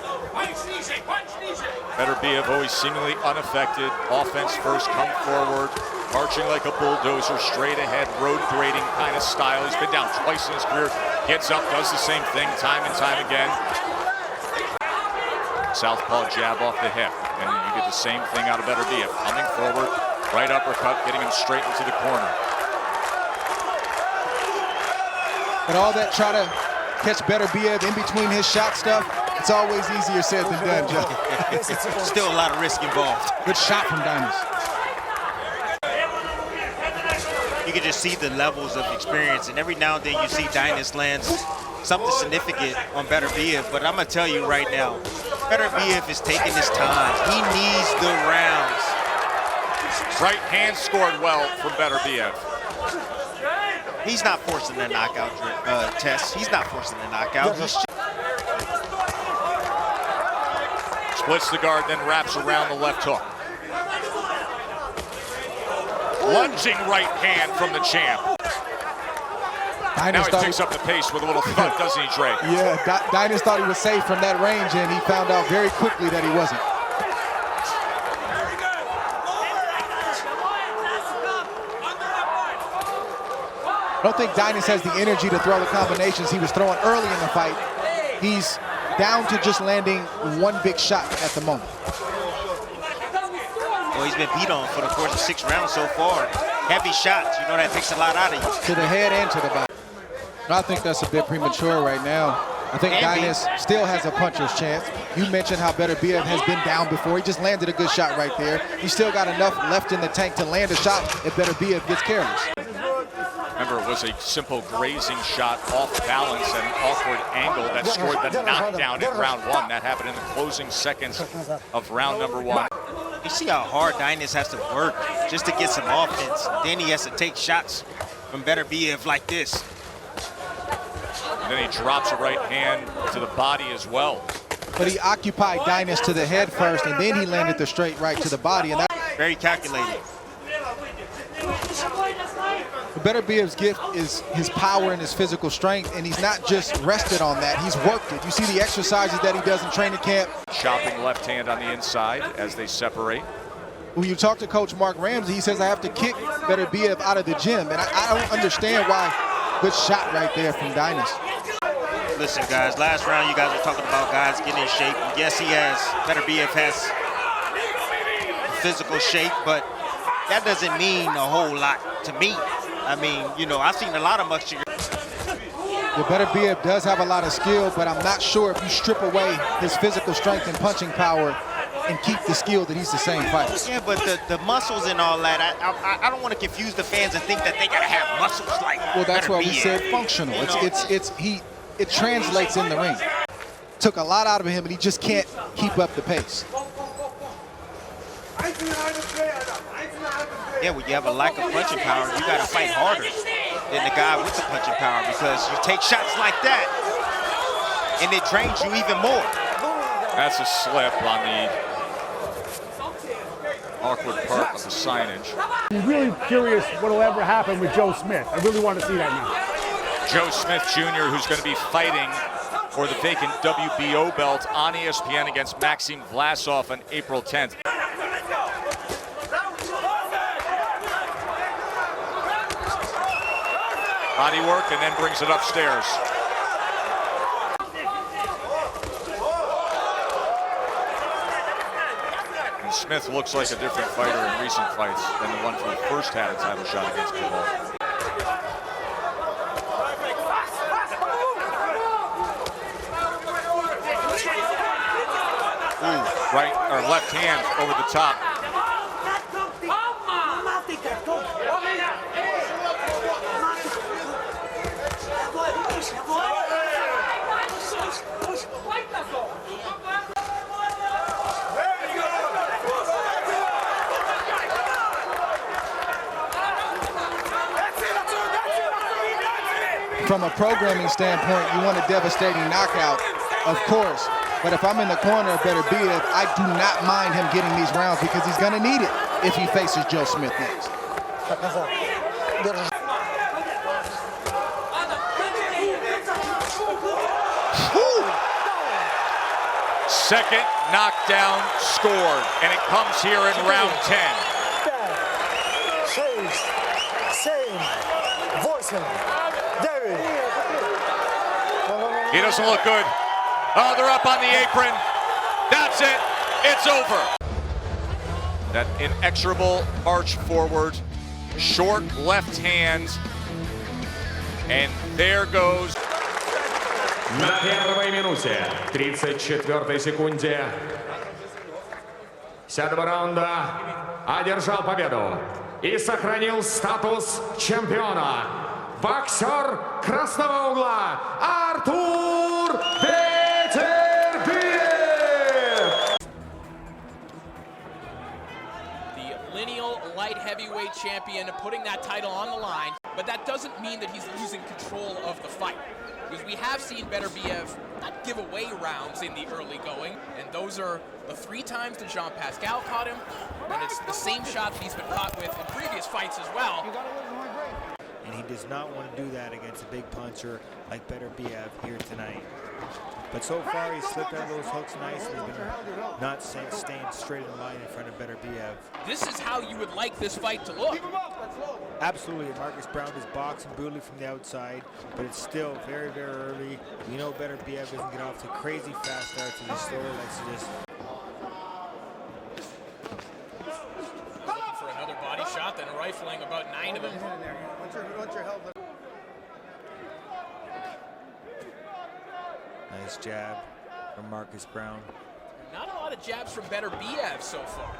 Beterbiev always seemingly unaffected. Offense first, come forward, marching like a bulldozer, straight ahead, road grading kind of style. He's been down twice in his career, gets up, does the same thing time and time again. Southpaw jab off the hip, and you get the same thing out of Beterbiev. Coming forward, right uppercut, getting him straight into the corner. But all that try to catch Beterbiev in between his shot stuff, it's always easier said than done, Joe. Still a lot of risk involved. Good shot from Dynas. You can just see the levels of experience, and every now and then you see Dynas lands something significant on Beterbiev, but I'm going to tell you right now, Beterbiev is taking his time. He needs the rounds. Right hand scored well from Beterbiev. He's not forcing the knockout test. He's not forcing the knockout. He's Splits the guard, then wraps around the left hook. Lunging right hand from the champ. Now he picks up the pace with a little thud, doesn't he, Dre? Yeah, Dynas thought he was safe from that range, and he found out very quickly that he wasn't. I don't think Dynas has the energy to throw the combinations he was throwing early in the fight. He's down to just landing one big shot at the moment. Well, he's been beat on for the course of 6 rounds so far. heavy shots. You know, that takes a lot out of you. To the head and to the body. I think that's a bit premature right now. I think Dynus still has a puncher's chance. You mentioned how Beterbiev has been down before. He just landed a good shot right there. He's still got enough left in the tank to land a shot if Beterbiev gets careless. Remember, it was a simple grazing shot off balance and an awkward angle that scored the knockdown in round one. That happened in the closing seconds of round number one. You see how hard Dynus has to work just to get some offense. Then he has to take shots from Beterbiev like this. And then he drops a right hand to the body as well. But he occupied Dynus to the head first, and then he landed the straight right to the body. And that very calculated. Beterbiev's gift is his power and his physical strength, and he's not just rested on that. He's worked it. You see the exercises that he does in training camp. Chopping left hand on the inside as they separate. When you talk to Coach Mark Ramsey, he says, I have to kick Beterbiev out of the gym. And I don't understand why. Good shot right there from Dynus. Listen, guys, last round you guys are talking about guys getting in shape. And yes, Beterbiev has physical shape, but that doesn't mean a whole lot to me. I mean, you know, I've seen a lot of muscular. The Beterbiev does have a lot of skill, but I'm not sure if you strip away his physical strength and punching power and keep the skill that he's the same fighter. Yeah, but the muscles and all that, I don't want to confuse the fans and think that they gotta have muscles like. Well, that's why we said functional. It translates in the ring. Took a lot out of him, and he just can't keep up the pace. Yeah, when you have a lack of punching power, you gotta fight harder than the guy with the punching power, because you take shots like that, and it drains you even more. That's a slip on the awkward part of the signage. I'm really curious what will ever happen with Joe Smith. I really want to see that now. Joe Smith Jr., who's going to be fighting for the vacant WBO belt on ESPN against Maxim Vlasov on April 10th. Body work and then brings it upstairs. Smith looks like a different fighter in recent fights than the one who first had a title shot against Bivol. Right or left hand over the top. From a programming standpoint, you want a devastating knockout, of course. But if I'm in the corner of Beterbiev, I do not mind him getting these rounds because he's going to need it if he faces Joe Smith next. Second knockdown scored, and it comes here in round 10. He doesn't look good. Oh, they're up on the apron. That's it. It's over. That inexorable march forward, short left hand, and there goes. На первой минуте, 34-й секунде 10-го раунда одержал победу и сохранил статус чемпиона боксер красного угла Artur Beterbiev. The lineal light heavyweight champion putting that title on the line, but that doesn't mean that he's losing control of the fight. Because we have seen Beterbiev not give away rounds in the early going, and those are the 3 times that Jean Pascal caught him, and it's the same shot that he's been caught with in previous fights as well. And he does not want to do that against a big puncher like Beterbiev here tonight. But so far he's slipped out of those hooks nice, and he's been not staying straight in line in front of Beterbiev. This is how you would like this fight to look. Absolutely, Marcus Brown is boxing brutally from the outside, but it's still very, very early. We know Beterbiev doesn't get off to crazy fast starts, and he slowly likes to just... Looking for another body shot, then rifling about 9 of them. Nice jab from Marcus Brown. Not a lot of jabs from Beterbiev so far.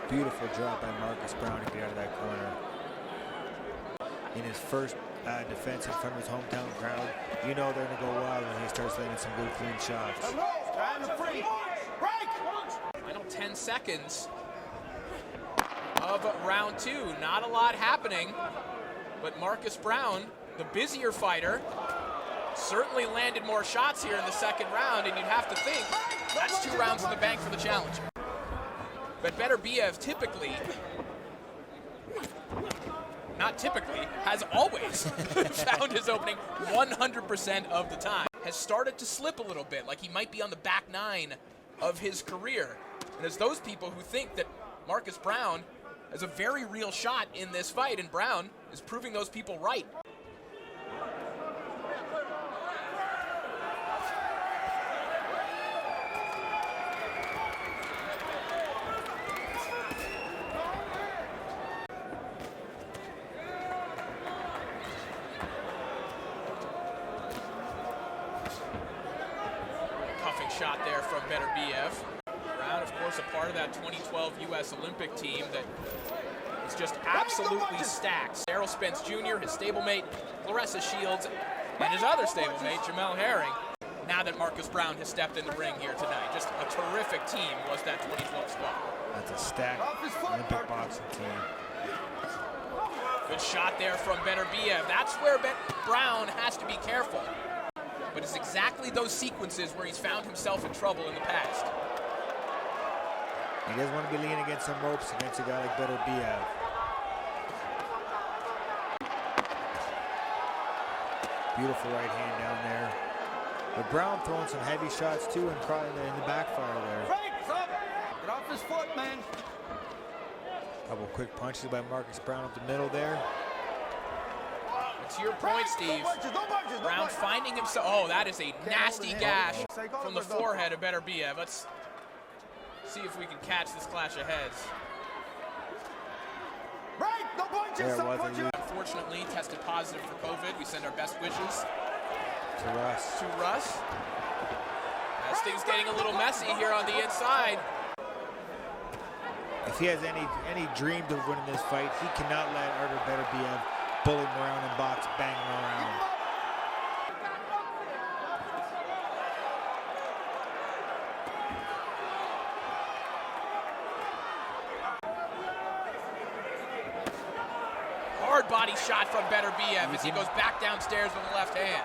Beautiful drop by Marcus Brown to get out of that corner. In his first defense in front of his hometown crowd, you know they're going to go wild when he starts landing some good clean shots. Final 10 seconds of round 2. Not a lot happening, but Marcus Brown, the busier fighter, certainly landed more shots here in the second round, and you'd have to think that's 2 rounds in the bank for the challenger. But Beterbiev typically, not typically, has always found his opening 100% of the time. Has started to slip a little bit, like he might be on the back 9 of his career. And it's those people who think that Marcus Brown has a very real shot in this fight, and Brown is proving those people right. Shot there from Beterbiev. Brown, of course, a part of that 2012 U.S. Olympic team that is just absolutely stacked. Errol Spence Jr., his stablemate, Clarissa Shields, and his other stablemate, Jamel Herring. Now that Marcus Brown has stepped in the ring here tonight, just a terrific team was that 2012 squad. That's a stacked Olympic boxing team. Good shot there from Beterbiev. That's where Brown has to be careful. But it's exactly those sequences where he's found himself in trouble in the past. He doesn't want to be leaning against some ropes against a guy like Beterbiev. Beautiful right hand down there. But Brown throwing some heavy shots too and caught in the backfire there. Get off his foot, man. Couple quick punches by Marcus Brown up the middle there. To your point, Steve, Brown finding himself, oh, that is a nasty gash from the forehead of Beterbiev. Let's see if we can catch this clash of heads. Unfortunately, tested positive for COVID. We send our best wishes to Russ. As things getting a little messy here on the inside. If he has any dreams of winning this fight, he cannot let Artur Beterbiev bully him around and box, bang him around. Hard body shot from Beterbiev as he goes back downstairs with the left hand.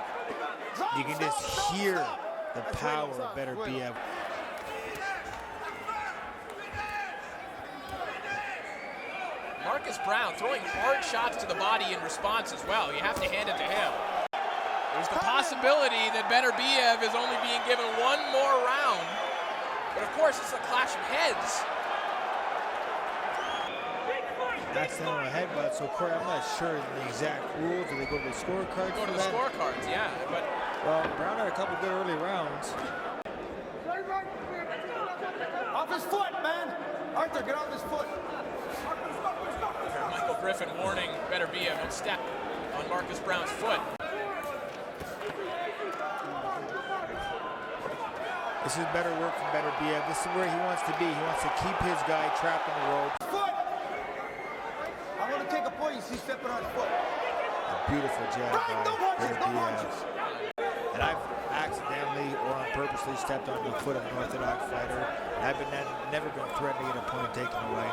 You can just hear the power of Beterbiev. Marcus Brown throwing hard shots to the body in response as well. You have to hand it to him. There's the possibility that Beterbiev is only being given 1 more round. But of course, it's a clash of heads. Accidental headbutt, so Corey, I'm not sure the exact rules. Do they go to the scorecards? Go to the scorecards, yeah. But well, Brown had a couple good early rounds. Off his foot, man. Arthur, get off his foot. Michael Griffin warning Beterbiev, don't step on Marcus Brown's foot. This is better work from Beterbiev. This is where he wants to be. He wants to keep his guy trapped in the ropes. Foot! I'm going to take a point. You see stepping on his foot. A beautiful jab by Beterbiev. And I've accidentally or on purposely stepped on the foot of an orthodox fighter. And I've never been threatened to get a point taken away.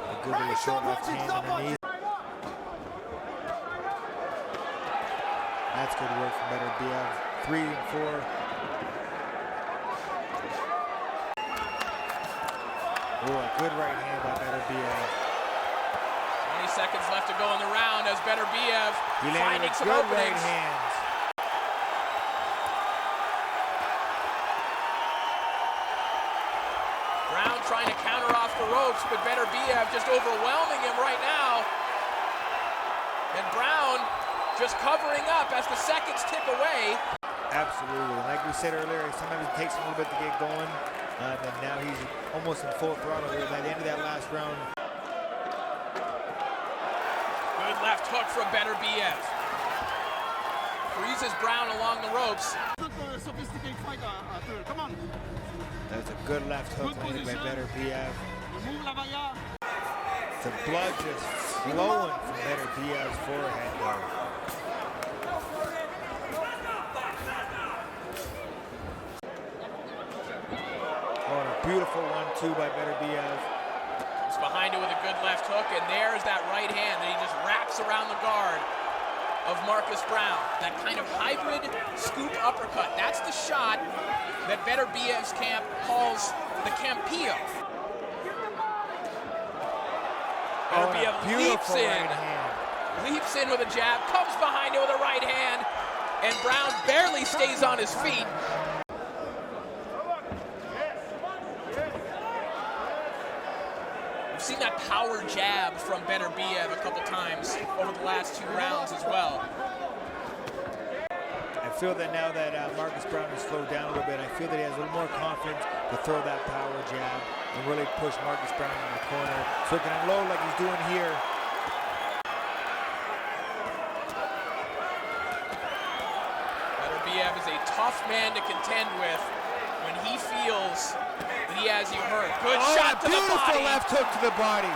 A good little short left hand underneath. That's good work from Beterbiev. 3 and 4. Oh, a good right hand by Beterbiev. 20 seconds left to go in the round as Beterbiev finding some good openings. Right hands. Brown trying to counter off the ropes, but Beterbiev just overwhelming him right now. And Brown just covering up as the seconds tick away. Absolutely. Like we said earlier, sometimes it takes a little bit to get going. And now he's almost in full throttle here by the end of that last round. Good left hook from Beterbiev. Freezes Brown along the ropes. That's a good left hook landed by Beterbiev. The blood just flowing from Beterbiev's forehead though. Oh, and a beautiful 1-2 by Beterbiev. He's behind it with a good left hook, and there's that right hand that he just wraps around the guard of Marcus Brown. That kind of hybrid scoop uppercut. That's the shot that Beterbiev's camp calls the Campillo. Beterbiev leaps in. Leaps in with a jab, comes behind it with a right hand, and Brown barely stays on his feet. We've seen that power jab from Beterbiev a couple times over the last 2 rounds as well. I feel that now that Marcus Brown has slowed down a little bit, I feel that he has a little more confidence to throw that power jab and really push Marcus Brown in the corner so he can unload like he's doing here. Beterbiev is a tough man to contend with when he feels that he has you hurt. Good shot to the body. Beautiful left hook to the body.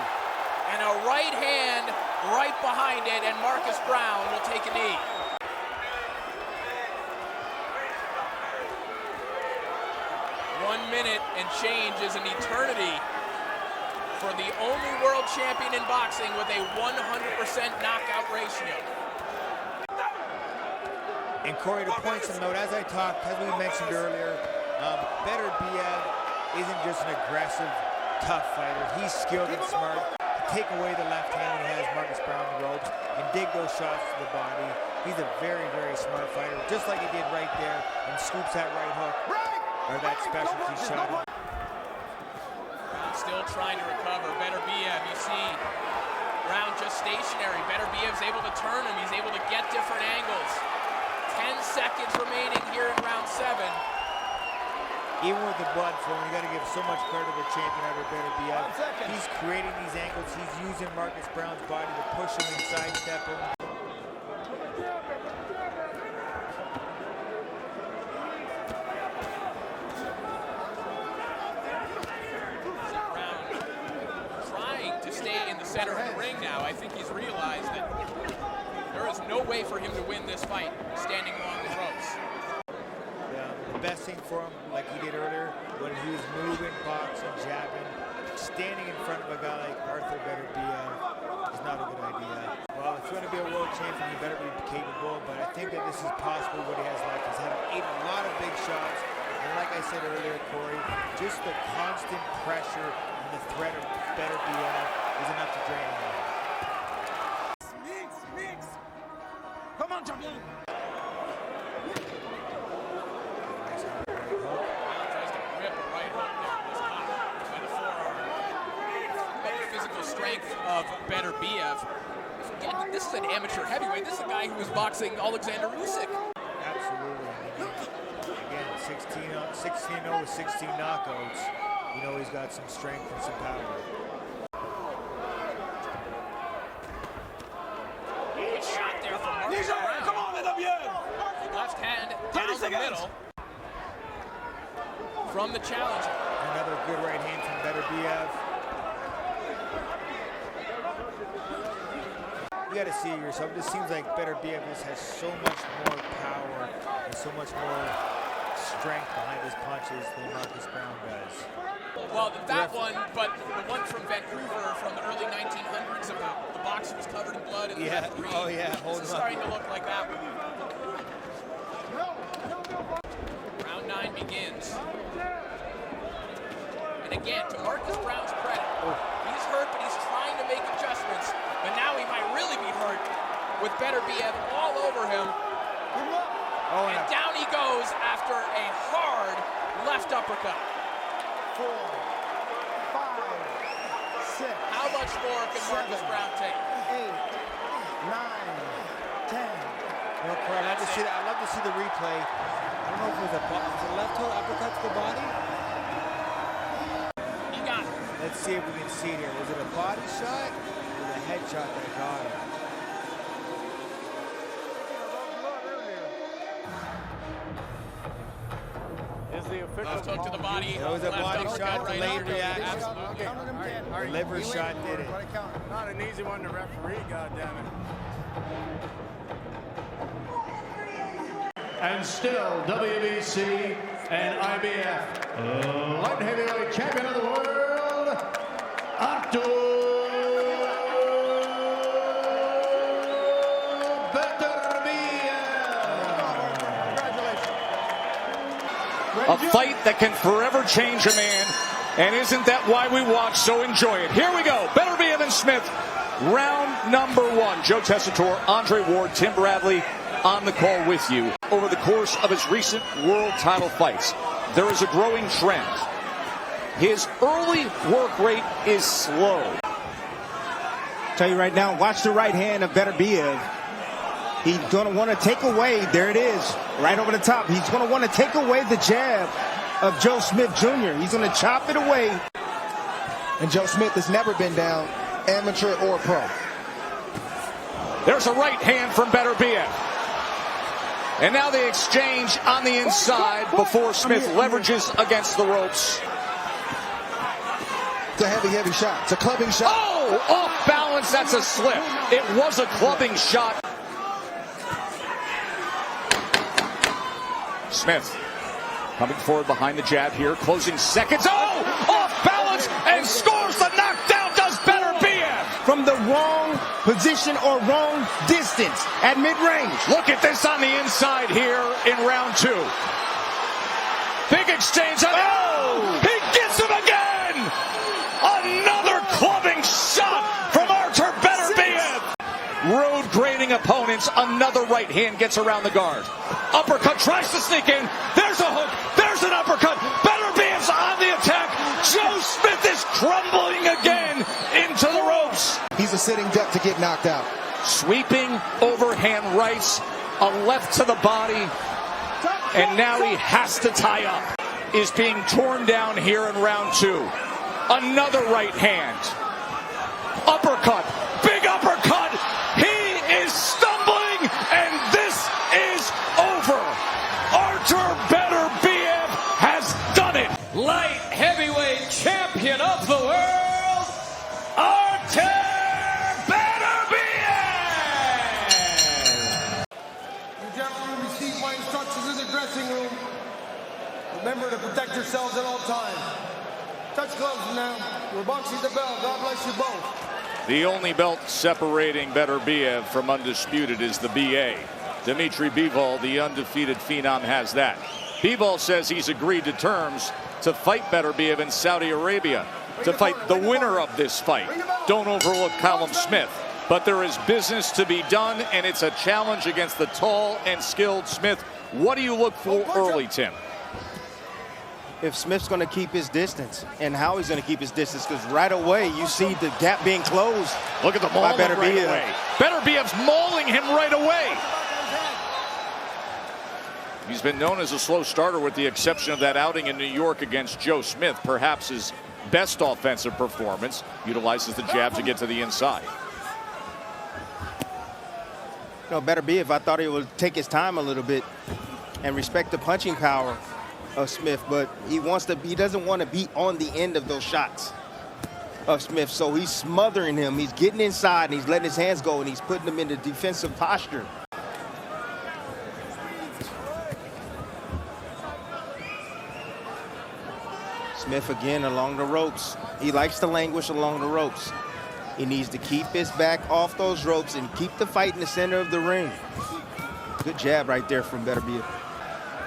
And a right hand right behind it, and Marcus Brown will take a knee. One minute and change is an eternity for the only world champion in boxing with a 100% knockout ratio. And Corey, to point some note, as we mentioned earlier, Beterbiev isn't just an aggressive, tough fighter. He's skilled and smart. To take away the left hand when he has Marcus Brown on the ropes and dig those shots to the body. He's a very, very smart fighter, just like he did right there and scoops that right hook, or that specialty shot. Still trying to recover. Beterbiev, you see, Brown just stationary. Beterbiev's able to turn him. He's able to get different angles. 10 seconds remaining here in round 7. Even with the blood flowing, you got to give so much credit to the champion Artur Beterbiev. He's creating these angles. He's using Marcus Brown's body to push him and sidestep him. Center of the ring now. I think he's realized that there is no way for him to win this fight standing along the ropes. The best thing for him, like he did earlier, when he was moving, boxing, jabbing, standing in front of a guy like Artur Beterbiev is not a good idea. Well, if you want to be a world champion, you better be capable, but I think that this is possibly what he has left. He's had a lot of big shots, and like I said earlier, Corey, just the constant pressure and the threat of Beterbiev is enough to drain him. Mix. Come on, champion. Tries to rip a right hook there with his top by the forearm. But the physical strength of Beterbiev. Again, this is an amateur heavyweight. This is a guy who was boxing Alexander Usyk. Absolutely. Again, 16-0 with 16 knockouts. You know he's got some strength and some power. Come on, Beterbiev! Left hand down the middle from the challenger. Another good right hand from Beterbiev. You got to see it yourself. It just seems like Beterbiev just has so much more power and so much more strength behind his punches than Marcus Brown does. Well, that one, but the one from Vancouver from the early 1900s of the boxer was covered in blood and the referee. Oh yeah, This is starting to look like that one. Round 9 begins. And again, to Marcus Brown's credit, he's hurt, but he's trying to make adjustments. But now he might really be hurt with Beterbiev all over him. And down he goes after a hard left uppercut. 4, 5, 6. How much more can Marcus Brown take? 8, 9, 10. Well, Corey, I'd love to see the replay. I don't know if it was a left hook uppercut to the body. Let's see if we can see it here. Was it a body shot or the head shot that got him? Left hook to the body. That was a Left body uppercut, shot, right delayed uppercut. reaction. Absolutely. The liver shot did it. Not an easy one to referee, goddammit. And still, WBC and IBF light heavyweight champion of the world, Artur A fight that can forever change a man, and isn't that why we watch? So enjoy it. Here we go. Beterbiev and Smith, round number one. Joe Tessitore, Andre Ward, Tim Bradley on the call with you. Over the course of his recent world title fights, there is a growing trend. His early work rate is slow. Tell you right now, watch the right hand of Beterbiev. He's going to want to take away, there it is, right over the top. He's going to want to take away the jab of Joe Smith Jr. He's going to chop it away. And Joe Smith has never been down, amateur or pro. There's a right hand from Beterbiev. And now they exchange on the inside before Smith leverages against the ropes. It's a heavy shot. It's a clubbing shot. Oh, off balance, that's a slip. It was a clubbing shot. Smith coming forward behind the jab here, closing seconds. Oh, off balance and scores the knockdown, does Beterbiev. From the wrong position or wrong distance at mid-range. Look at this on the inside here in round two. Big exchange. Oh, he gets him again. Another clubbing shot from Artur Beterbiev. Road grading opponents. Another right hand gets around the guard. Uppercut tries to sneak in. There's a hook. There's an uppercut. Beterbiev's on the attack. Joe Smith is crumbling again into the ropes. He's a sitting duck to get knocked out. Sweeping overhand rights, a left to the body, and now he has to tie up. Is being torn down here in round two. Another right hand. Uppercut. Big uppercut. He is stumbling, and this is over. Artur Beterbiev has done it. Light heavyweight champion of the world, Artur Beterbiev. You gentlemen receive my instructions in the dressing room. Remember to protect yourselves at all times. Touch gloves now. We're boxing the bell. God bless you both. The only belt separating Beterbiev from undisputed is the BA. Dmitry Bivol, the undefeated phenom, has that. Bivol says he's agreed to terms to fight Beterbiev in Saudi Arabia, to fight the winner of this fight. Don't overlook Callum Smith. But there is business to be done, and it's a challenge against the tall and skilled Smith. What do you look for early, Tim? If Smith's going to keep his distance, and how he's going to keep his distance, because right away you see the gap being closed. Look at the mauling right away. Beterbiev's mauling him right away. He's been known as a slow starter with the exception of that outing in New York against Joe Smith. Perhaps his best offensive performance. Utilizes the jab to get to the inside. You know, Beterbiev, I thought he would take his time a little bit and respect the punching power of Smith, but he doesn't want to be on the end of those shots of Smith, so he's smothering him. He's getting inside and he's letting his hands go and he's putting him in the defensive posture. Smith again along the ropes. He likes to languish along the ropes. He needs to keep his back off those ropes and keep the fight in the center of the ring. Good jab right there from Beterbiev.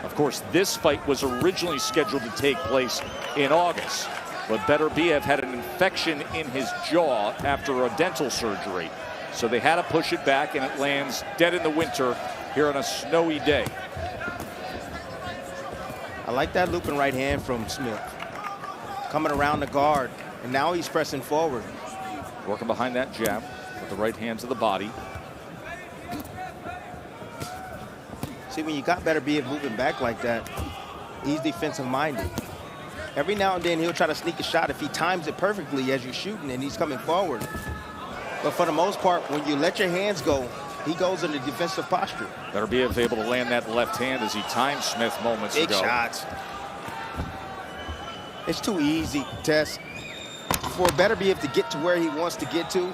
Of course, this fight was originally scheduled to take place in August, but Beterbiev had an infection in his jaw after a dental surgery. So they had to push it back, and it lands dead in the winter here on a snowy day. I like that looping right hand from Smith. Coming around the guard, and now he's pressing forward. Working behind that jab with the right hand to the body. See, when you got Beterbiev moving back like that, he's defensive minded. Every now and then he'll try to sneak a shot if he times it perfectly as you're shooting and he's coming forward. But for the most part, when you let your hands go, he goes in the defensive posture. Beterbiev able to land that left hand as he timed Smith moments Big ago. shots. It's too easy, Tess. For Beterbiev to get to where he wants to get to,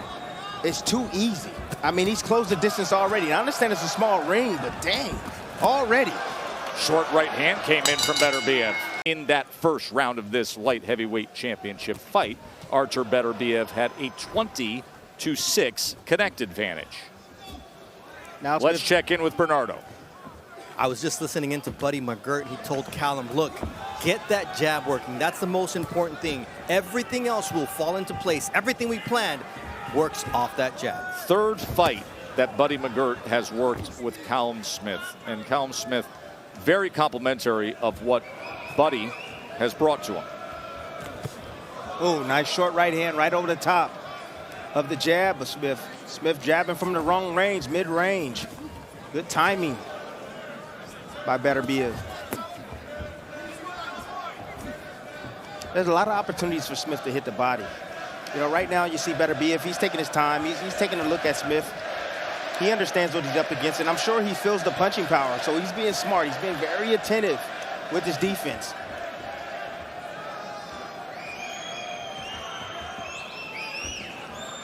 it's too easy. I mean, he's closed the distance already. I understand it's a small ring, but dang, already. Short right hand came in from Beterbiev. In that first round of this light heavyweight championship fight, Artur Beterbiev had a 20-6 connect advantage. Now let's check in with Bernardo. I was just listening into Buddy McGirt. He told Callum, look, get that jab working. That's the most important thing. Everything else will fall into place. Everything we planned works off that jab. Third fight that Buddy McGirt has worked with Callum Smith. And Callum Smith, very complimentary of what Buddy has brought to him. Oh, nice short right hand right over the top of the jab of Smith. Smith jabbing from the wrong range, mid-range. Good timing by Beterbiev. There's a lot of opportunities for Smith to hit the body. You know, right now you see Beterbiev, he's taking his time. He's taking a look at Smith. He understands what he's up against, and I'm sure he feels the punching power. So he's being smart. He's being very attentive with his defense.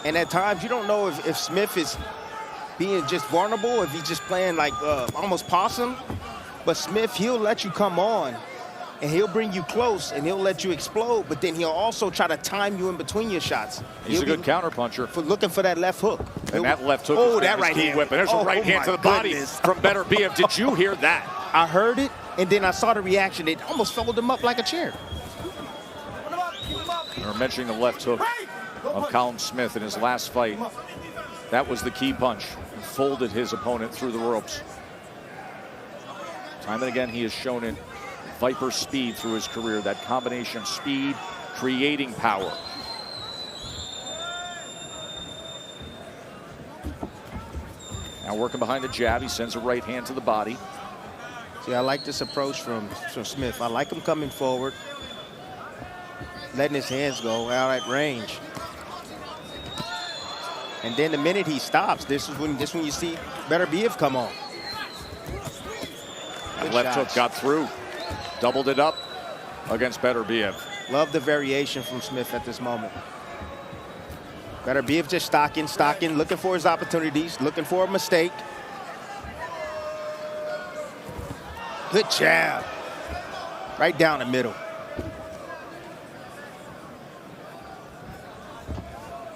And at times, you don't know if Smith is being just vulnerable, if he's just playing like almost possum. But Smith, he'll let you come on, and he'll bring you close, and he'll let you explode. But then he'll also try to time you in between your shots. He's a good counterpuncher. Looking for that left hook. And that left hook oh, is that right hand. Weapon. There's a right hand to the body from Beterbiev. Did you hear that? I heard it, and then I saw the reaction. It almost folded him up like a chair. We were mentioning the left hook of Callum Smith in his last fight. That was the key punch. He folded his opponent through the ropes. Time and again, he has shown it. Viper speed through his career. That combination of speed, creating power. Now working behind the jab, he sends a right hand to the body. See, I like this approach from Smith. I like him coming forward, letting his hands go out at range. And then the minute he stops, this is when you see Beterbiev come on. That left hook got through, doubled it up against Beterbiev. Love the variation from Smith at this moment. Beterbiev just stocking, looking for his opportunities, looking for a mistake. Good jab. Right down the middle.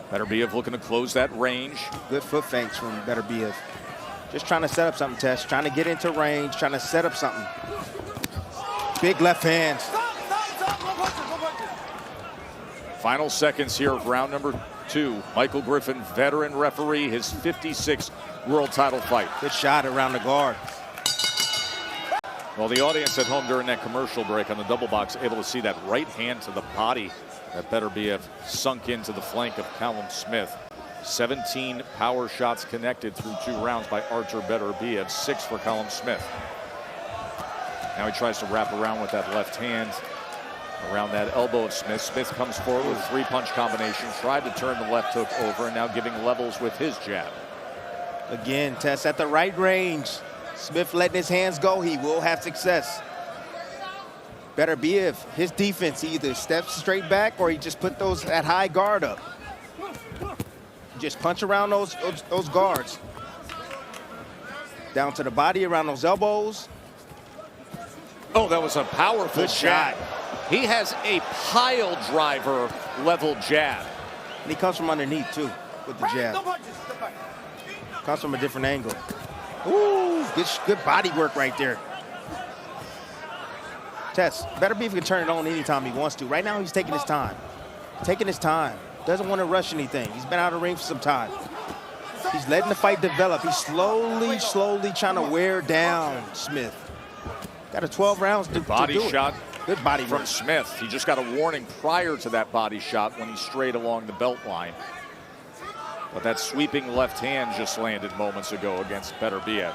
Beterbiev looking to close that range. Good foot feints from Beterbiev. Just trying to set up something, Tess. Trying to get into range, trying to set up something. Big left hands. Final seconds here of round number 2. Michael Griffin, veteran referee, his 56th world title fight. Good shot around the guard. Well, the audience at home during that commercial break on the double box able to see that right hand to the body that Beterbiev sunk into the flank of Callum Smith. 17 power shots connected through 2 rounds by Artur Beterbiev, 6 for Callum Smith. Now he tries to wrap around with that left hand around that elbow of Smith. Smith comes forward with a 3-punch combination, tried to turn the left hook over, and now giving levels with his jab. Again, Tess at the right range. Smith letting his hands go, he will have success. Beterbiev, his defense, he either steps straight back or he just put that high guard up. Just punch around those guards. Down to the body around those elbows. Oh, that was a powerful shot. He has a pile driver level jab. And he comes from underneath too with the jab. Comes from a different angle. Ooh, good body work right there. Tess, Beterbiev can turn it on anytime he wants to. Right now he's taking his time. Taking his time. Doesn't want to rush anything. He's been out of the ring for some time. He's letting the fight develop. He's slowly trying to wear down Smith. Got a 12 rounds to body do it. shot. Good body from work. Smith. He just got a warning prior to that body shot when he strayed along the belt line. But that sweeping left hand just landed moments ago against Beterbiev.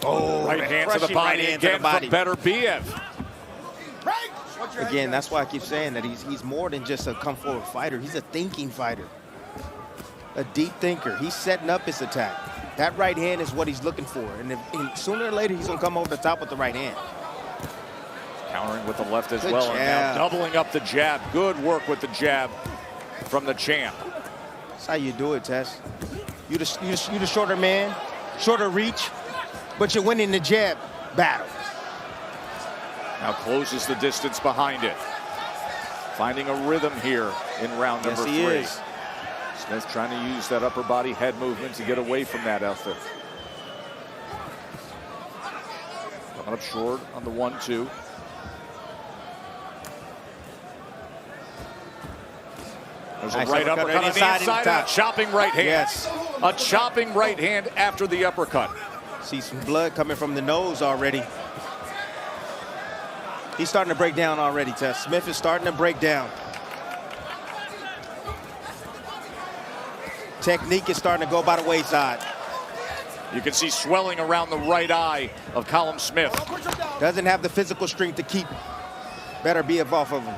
Oh, right hand to the crushing body right hand to again the body. from Beterbiev. Again, that's why I keep saying that he's more than just a come forward fighter. He's a thinking fighter, a deep thinker. He's setting up his attack. That right hand is what he's looking for, and sooner or later he's gonna come over the top with the right hand. Countering with the left as Good well, and now jab. doubling up the jab. Good work with the jab from the champ. That's how you do it, Tess. You the shorter man, shorter reach, but you're winning the jab battle. Now closes the distance behind it. Finding a rhythm here in round number 3. Is. Smith trying to use that upper body head movement to get away from that effort. Coming up short on the 1-2. There's Nice a right uppercut on the inside, and a chopping right hand. Yes. A chopping right hand after the uppercut. See some blood coming from the nose already. He's starting to break down already, Tess. Smith is starting to break down. Technique is starting to go by the wayside. You can see swelling around the right eye of Callum Smith. Doesn't have the physical strength to keep Beterbiev off of him.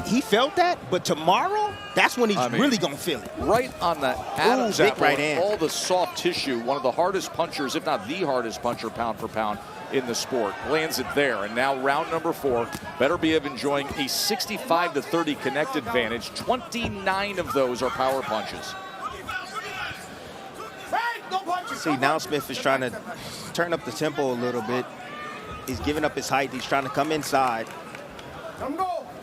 He felt that, but tomorrow, that's when he's really going to feel it. Right on the Adam's big apple, right hand. all the soft tissue, one of the hardest punchers, if not the hardest puncher pound for pound in the sport. Lands it there, and now round number 4, Beterbiev enjoying a 65-30 connect advantage. 29 of those are power punches. See, now Smith is trying to turn up the tempo a little bit. He's giving up his height. He's trying to come inside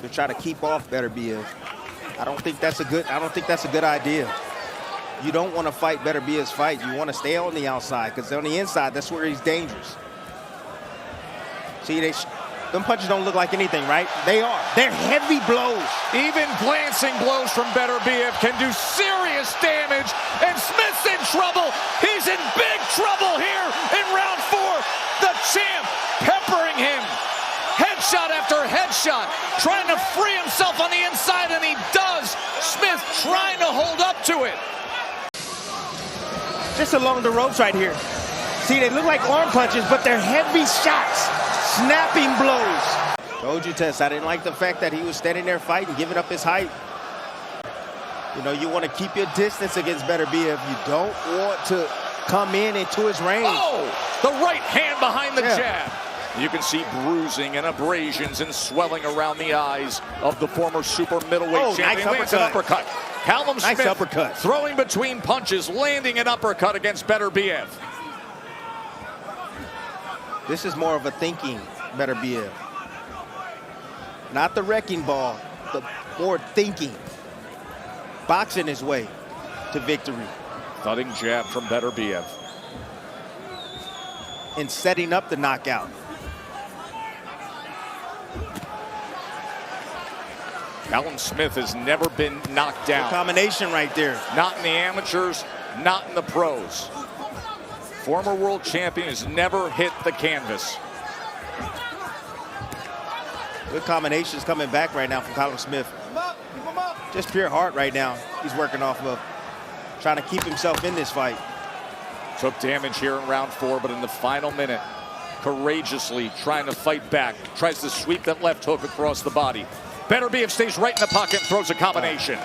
to try to keep off Beterbiev. I don't think that's a good idea. You don't want to fight Beterbiev's fight. You want to stay on the outside, because on the inside, that's where he's dangerous. See, them punches don't look like anything, right? They are. They're heavy blows. Even glancing blows from Beterbiev can do serious damage, and Smith's in trouble. He's in big trouble here in round 4. The champ peppering him. Headshot after headshot, trying to free himself on the inside, and he does. Smith trying to hold up to it. Just along the ropes right here. See, they look like arm punches, but they're heavy shots, snapping blows. Told you, Tess, I didn't like the fact that he was standing there fighting, giving up his height. You know, you want to keep your distance against Beterbiev. You don't want to come into his range. Oh, the right hand behind the jab. You can see bruising and abrasions and swelling around the eyes of the former super middleweight champion. Nice uppercut. Callum Nice Smith uppercut. throwing between punches, landing an uppercut against Beterbiev. This is more of a thinking Beterbiev. Not the wrecking ball, the more thinking. Boxing his way to victory. Thudding jab from Beterbiev. And setting up the knockout. Callum Smith has never been knocked down. The combination right there. Not in the amateurs, not in the pros. Former world champion has never hit the canvas. Good combinations coming back right now from Callum Smith. Just pure heart right now he's working off of. Trying to keep himself in this fight. Took damage here in round 4, but in the final minute, courageously trying to fight back. Tries to sweep that left hook across the body. Beterbiev stays right in the pocket and throws a combination.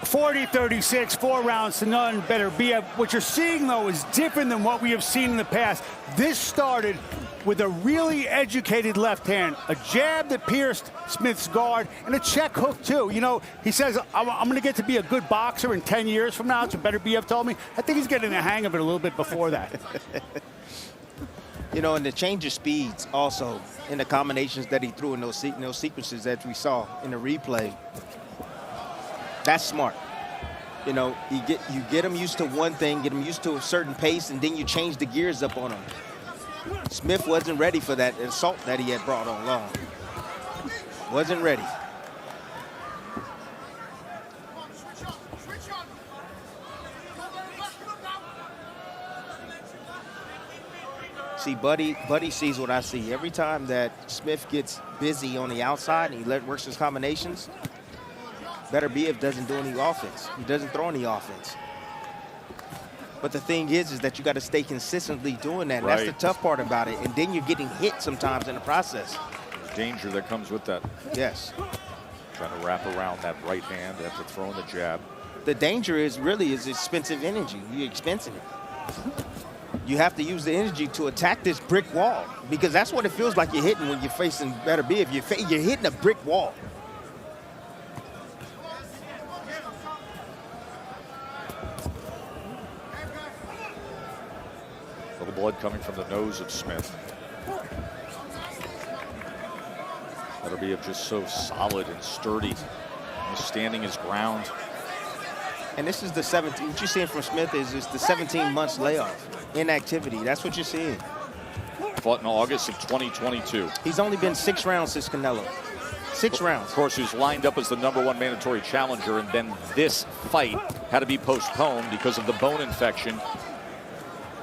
40-36, 4 rounds to none, Beterbiev. What you're seeing, though, is different than what we have seen in the past. This started with a really educated left hand, a jab that pierced Smith's guard, and a check hook, too. You know, he says, I'm going to get to be a good boxer in 10 years from now. That's what Beterbiev told me. I think he's getting the hang of it a little bit before that. You know, and the change of speeds also in the combinations that he threw in those sequences that we saw in the replay. That's smart. You know, you get him used to one thing, get him used to a certain pace, and then you change the gears up on him. Smith wasn't ready for that assault that he had brought on long. Wasn't ready. See, Buddy sees what I see. Every time that Smith gets busy on the outside and he works his combinations, Beterbiev doesn't do any offense. He doesn't throw any offense. But the thing is that you got to stay consistently doing that. Right. That's the tough part about it. And then you're getting hit sometimes in the process. Danger that comes with that. Yes. Trying to wrap around that right hand after throwing the jab. The danger is really expensive energy. You're expensing it. You have to use the energy to attack this brick wall, because that's what it feels like you're hitting when you're facing Beterbiev. You're hitting a brick wall. Little blood coming from the nose of Smith. Beterbiev just so solid and sturdy. He's standing his ground. And this is the 17. What you're seeing from Smith is the 17 months layoff, inactivity. That's what you're seeing. Fought in August of 2022. He's only been 6 rounds since Canelo. 6 rounds. Of course, who's lined up as the #1 mandatory challenger, and then this fight had to be postponed because of the bone infection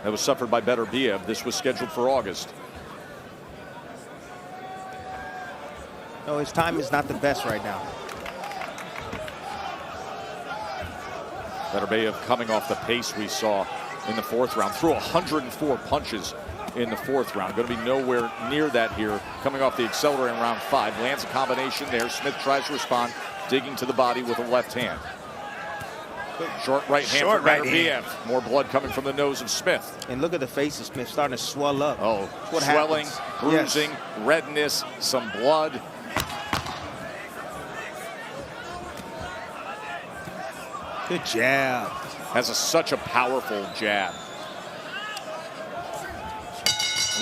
that was suffered by Beterbiev. This was scheduled for August. No, his time is not the best right now. Beterbiev coming off the pace we saw in the 4th round. Threw 104 punches in the 4th round. Going to be nowhere near that here. Coming off the accelerator in round 5. Lands a combination there. Smith tries to respond, digging to the body with a left hand. Short right hand Short for right Beterbiev. More blood coming from the nose of Smith. And look at the face of Smith starting to swell up. Oh, what swelling, happens. bruising, Yes. redness, some blood. Good jab. Has such a powerful jab.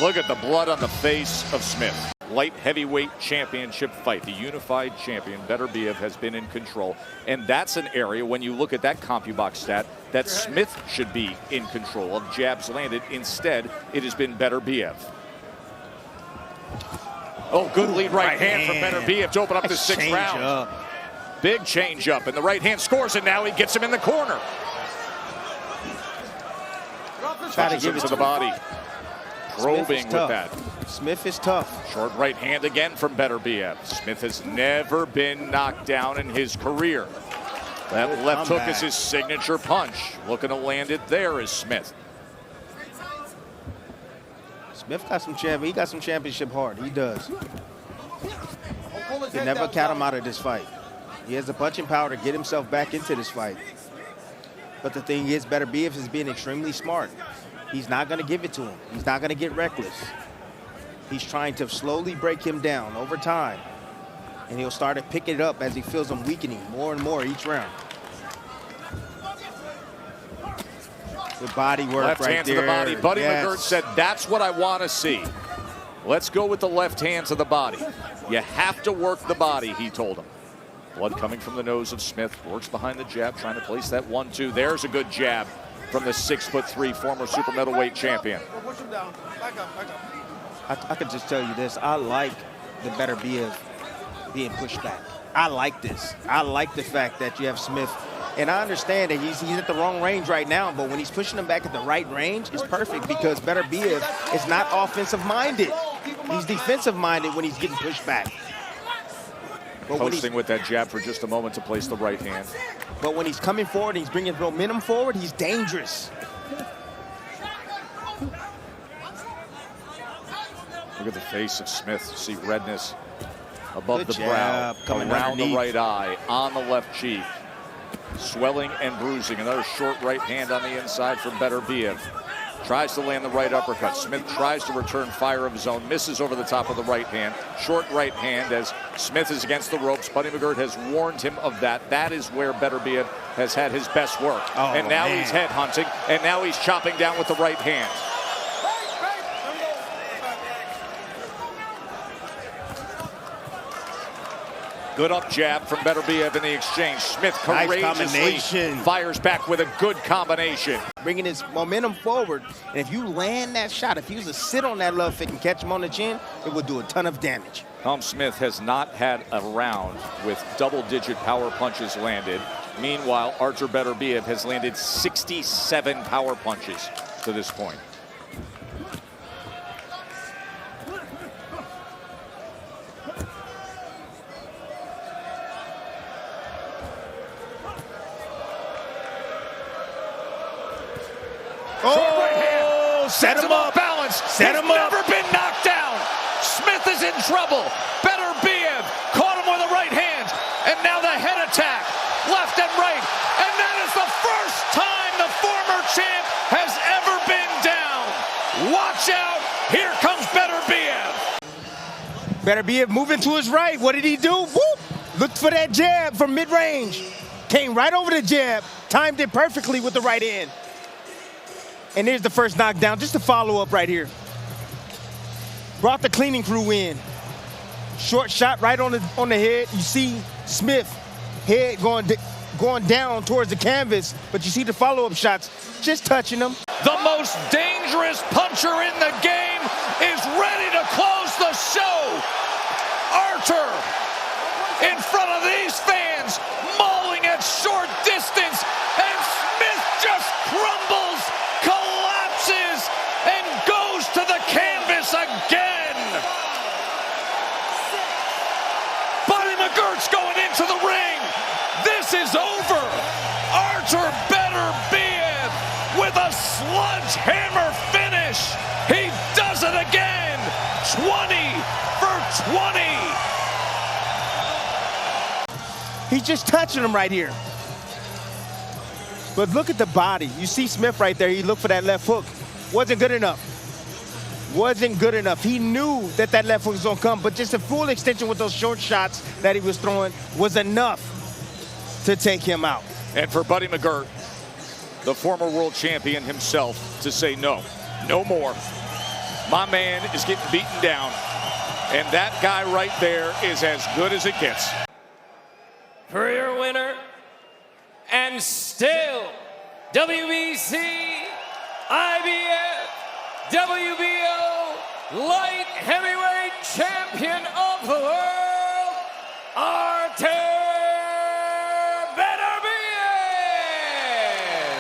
Look at the blood on the face of Smith. Light heavyweight championship fight. The unified champion, Beterbiev, has been in control. And that's an area, when you look at that CompuBox stat, that Smith should be in control of jabs landed. Instead, it has been Beterbiev. Oh, good lead right hand from Beterbiev to open up the 6th round. Big change up, and the right hand scores, and now he gets him in the corner. Touches him to the body. Probing with that. Smith is tough. Short right hand again from Beterbiev. Smith has never been knocked down in his career. That left hook is his signature punch. Looking to land it there is Smith. Smith got some he got some championship heart. He does. They never count him out of this fight. He has the punching power to get himself back into this fight. But the thing is, Beterbiev is being extremely smart. He's not going to give it to him. He's not going to get reckless. He's trying to slowly break him down over time. And he'll start to pick it up as he feels him weakening more and more each round. Good body work left right hand there. to the body. Buddy Yes. McGirt said, that's what I want to see. Let's go with the left hand to the body. You have to work the body, he told him. Blood coming from the nose of Smith. Works behind the jab, trying to place that 1-2. There's a good jab from the 6'3" former super middleweight champion. Push him down. Back up. I could just tell you this. I like the Beterbiev being pushed back. I like this. I like the fact that you have Smith. And I understand that he's at the wrong range right now, but when he's pushing him back at the right range, it's perfect because Beterbiev is not offensive-minded. He's defensive-minded when he's getting pushed back. But Posting with that jab for just a moment to place the right hand. But when he's coming forward, he's bringing momentum forward, he's dangerous. Look at the face of Smith. See redness above Good the jab, brow, coming around the underneath. right eye, on the left cheek. Swelling and bruising. Another short right hand on the inside from Beterbiev. Tries to land the right uppercut. Smith tries to return fire of his own. Misses over the top of the right hand. Short right hand as Smith is against the ropes. Buddy McGirt has warned him of that. That is where Beterbiev has had his best work. Oh, and now man. he's head hunting. And now he's chopping down with the right hand. Good up jab from Beterbiev in the exchange. Smith Nice courageously combination. fires back with a good combination. Bringing his momentum forward. And if you land that shot, if you was to sit on that love kick and catch him on the chin, it would do a ton of damage. Tom Smith has not had a round with double-digit power punches landed. Meanwhile, Artur Beterbiev has landed 67 power punches to this point. Short right hand. Set him up. Balance. Set He's him up. never been knocked down. Smith is in trouble. Beterbiev caught him with a right hand. And now the head attack. Left and right. And that is the first time the former champ has ever been down. Watch out. Here comes Beterbiev. Beterbiev moving to his right. What did he do? Whoop! Looked for that jab from mid-range. Came right over the jab. Timed it perfectly with the right hand. And here's the first knockdown. Just a follow-up right here. Brought the cleaning crew in. Short shot right on the head. You see Smith head going down towards the canvas, but you see the follow-up shots just touching him. The most dangerous puncher in the game is ready to close the show. Artur in front of these fans, mauling at short distance, and Smith just crumbles, collapses, and goes to the canvas again. Buddy McGirt's going into the ring. This is over. Artur Beterbiev with a sledgehammer finish. He does it again. 20 for 20. He's just touching him right here. But look at the body. You see Smith right there. He looked for that left hook. Wasn't good enough. Wasn't good enough. He knew that left hook was going to come, but just a full extension with those short shots that he was throwing was enough to take him out. And for Buddy McGirt, the former world champion himself, to say no more. My man is getting beaten down, and that guy right there is as good as it gets. For your winner, and still WBC, IBF, WBO light heavyweight champion of the world,